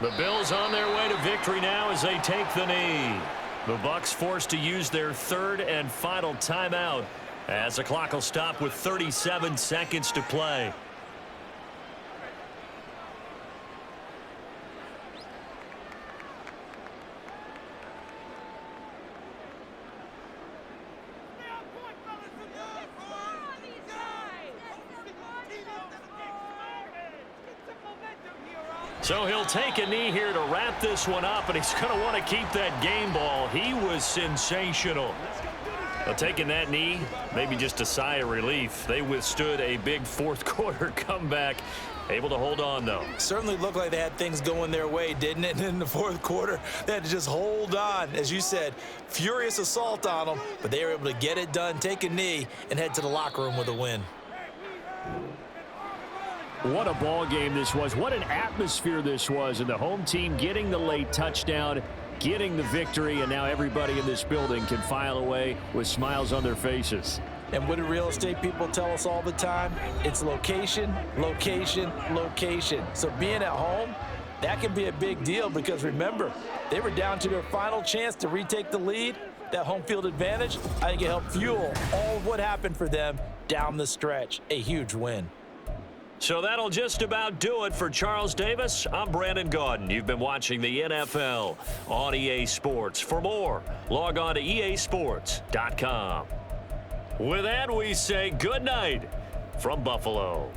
The Bills on their way to victory now as they take the knee. The Bucs forced to use their 3rd and final timeout as the clock will stop with 37 seconds to play. So he'll take a knee here to wrap this one up, and he's going to want to keep that game ball. He was sensational. Well, taking that knee, maybe just a sigh of relief. They withstood a big 4th quarter comeback. Able to hold on, though. Certainly looked like they had things going their way, didn't it? And in the 4th quarter, they had to just hold on. As you said, furious assault on them, but they were able to get it done, take a knee, and head to the locker room with a win. What a ball game this was. What an atmosphere this was. And the home team getting the late touchdown, getting the victory, and now everybody in this building can file away with smiles on their faces. And what do real estate people tell us all the time? It's location, location, location. So being at home, that can be a big deal because remember, they were down to their final chance to retake the lead. That home field advantage, I think it helped fuel all of what happened for them down the stretch. A huge win. So that'll just about do it for Charles Davis. I'm Brandon Gaudin. You've been watching the NFL on EA Sports. For more, log on to easports.com. With that, we say good night from Buffalo.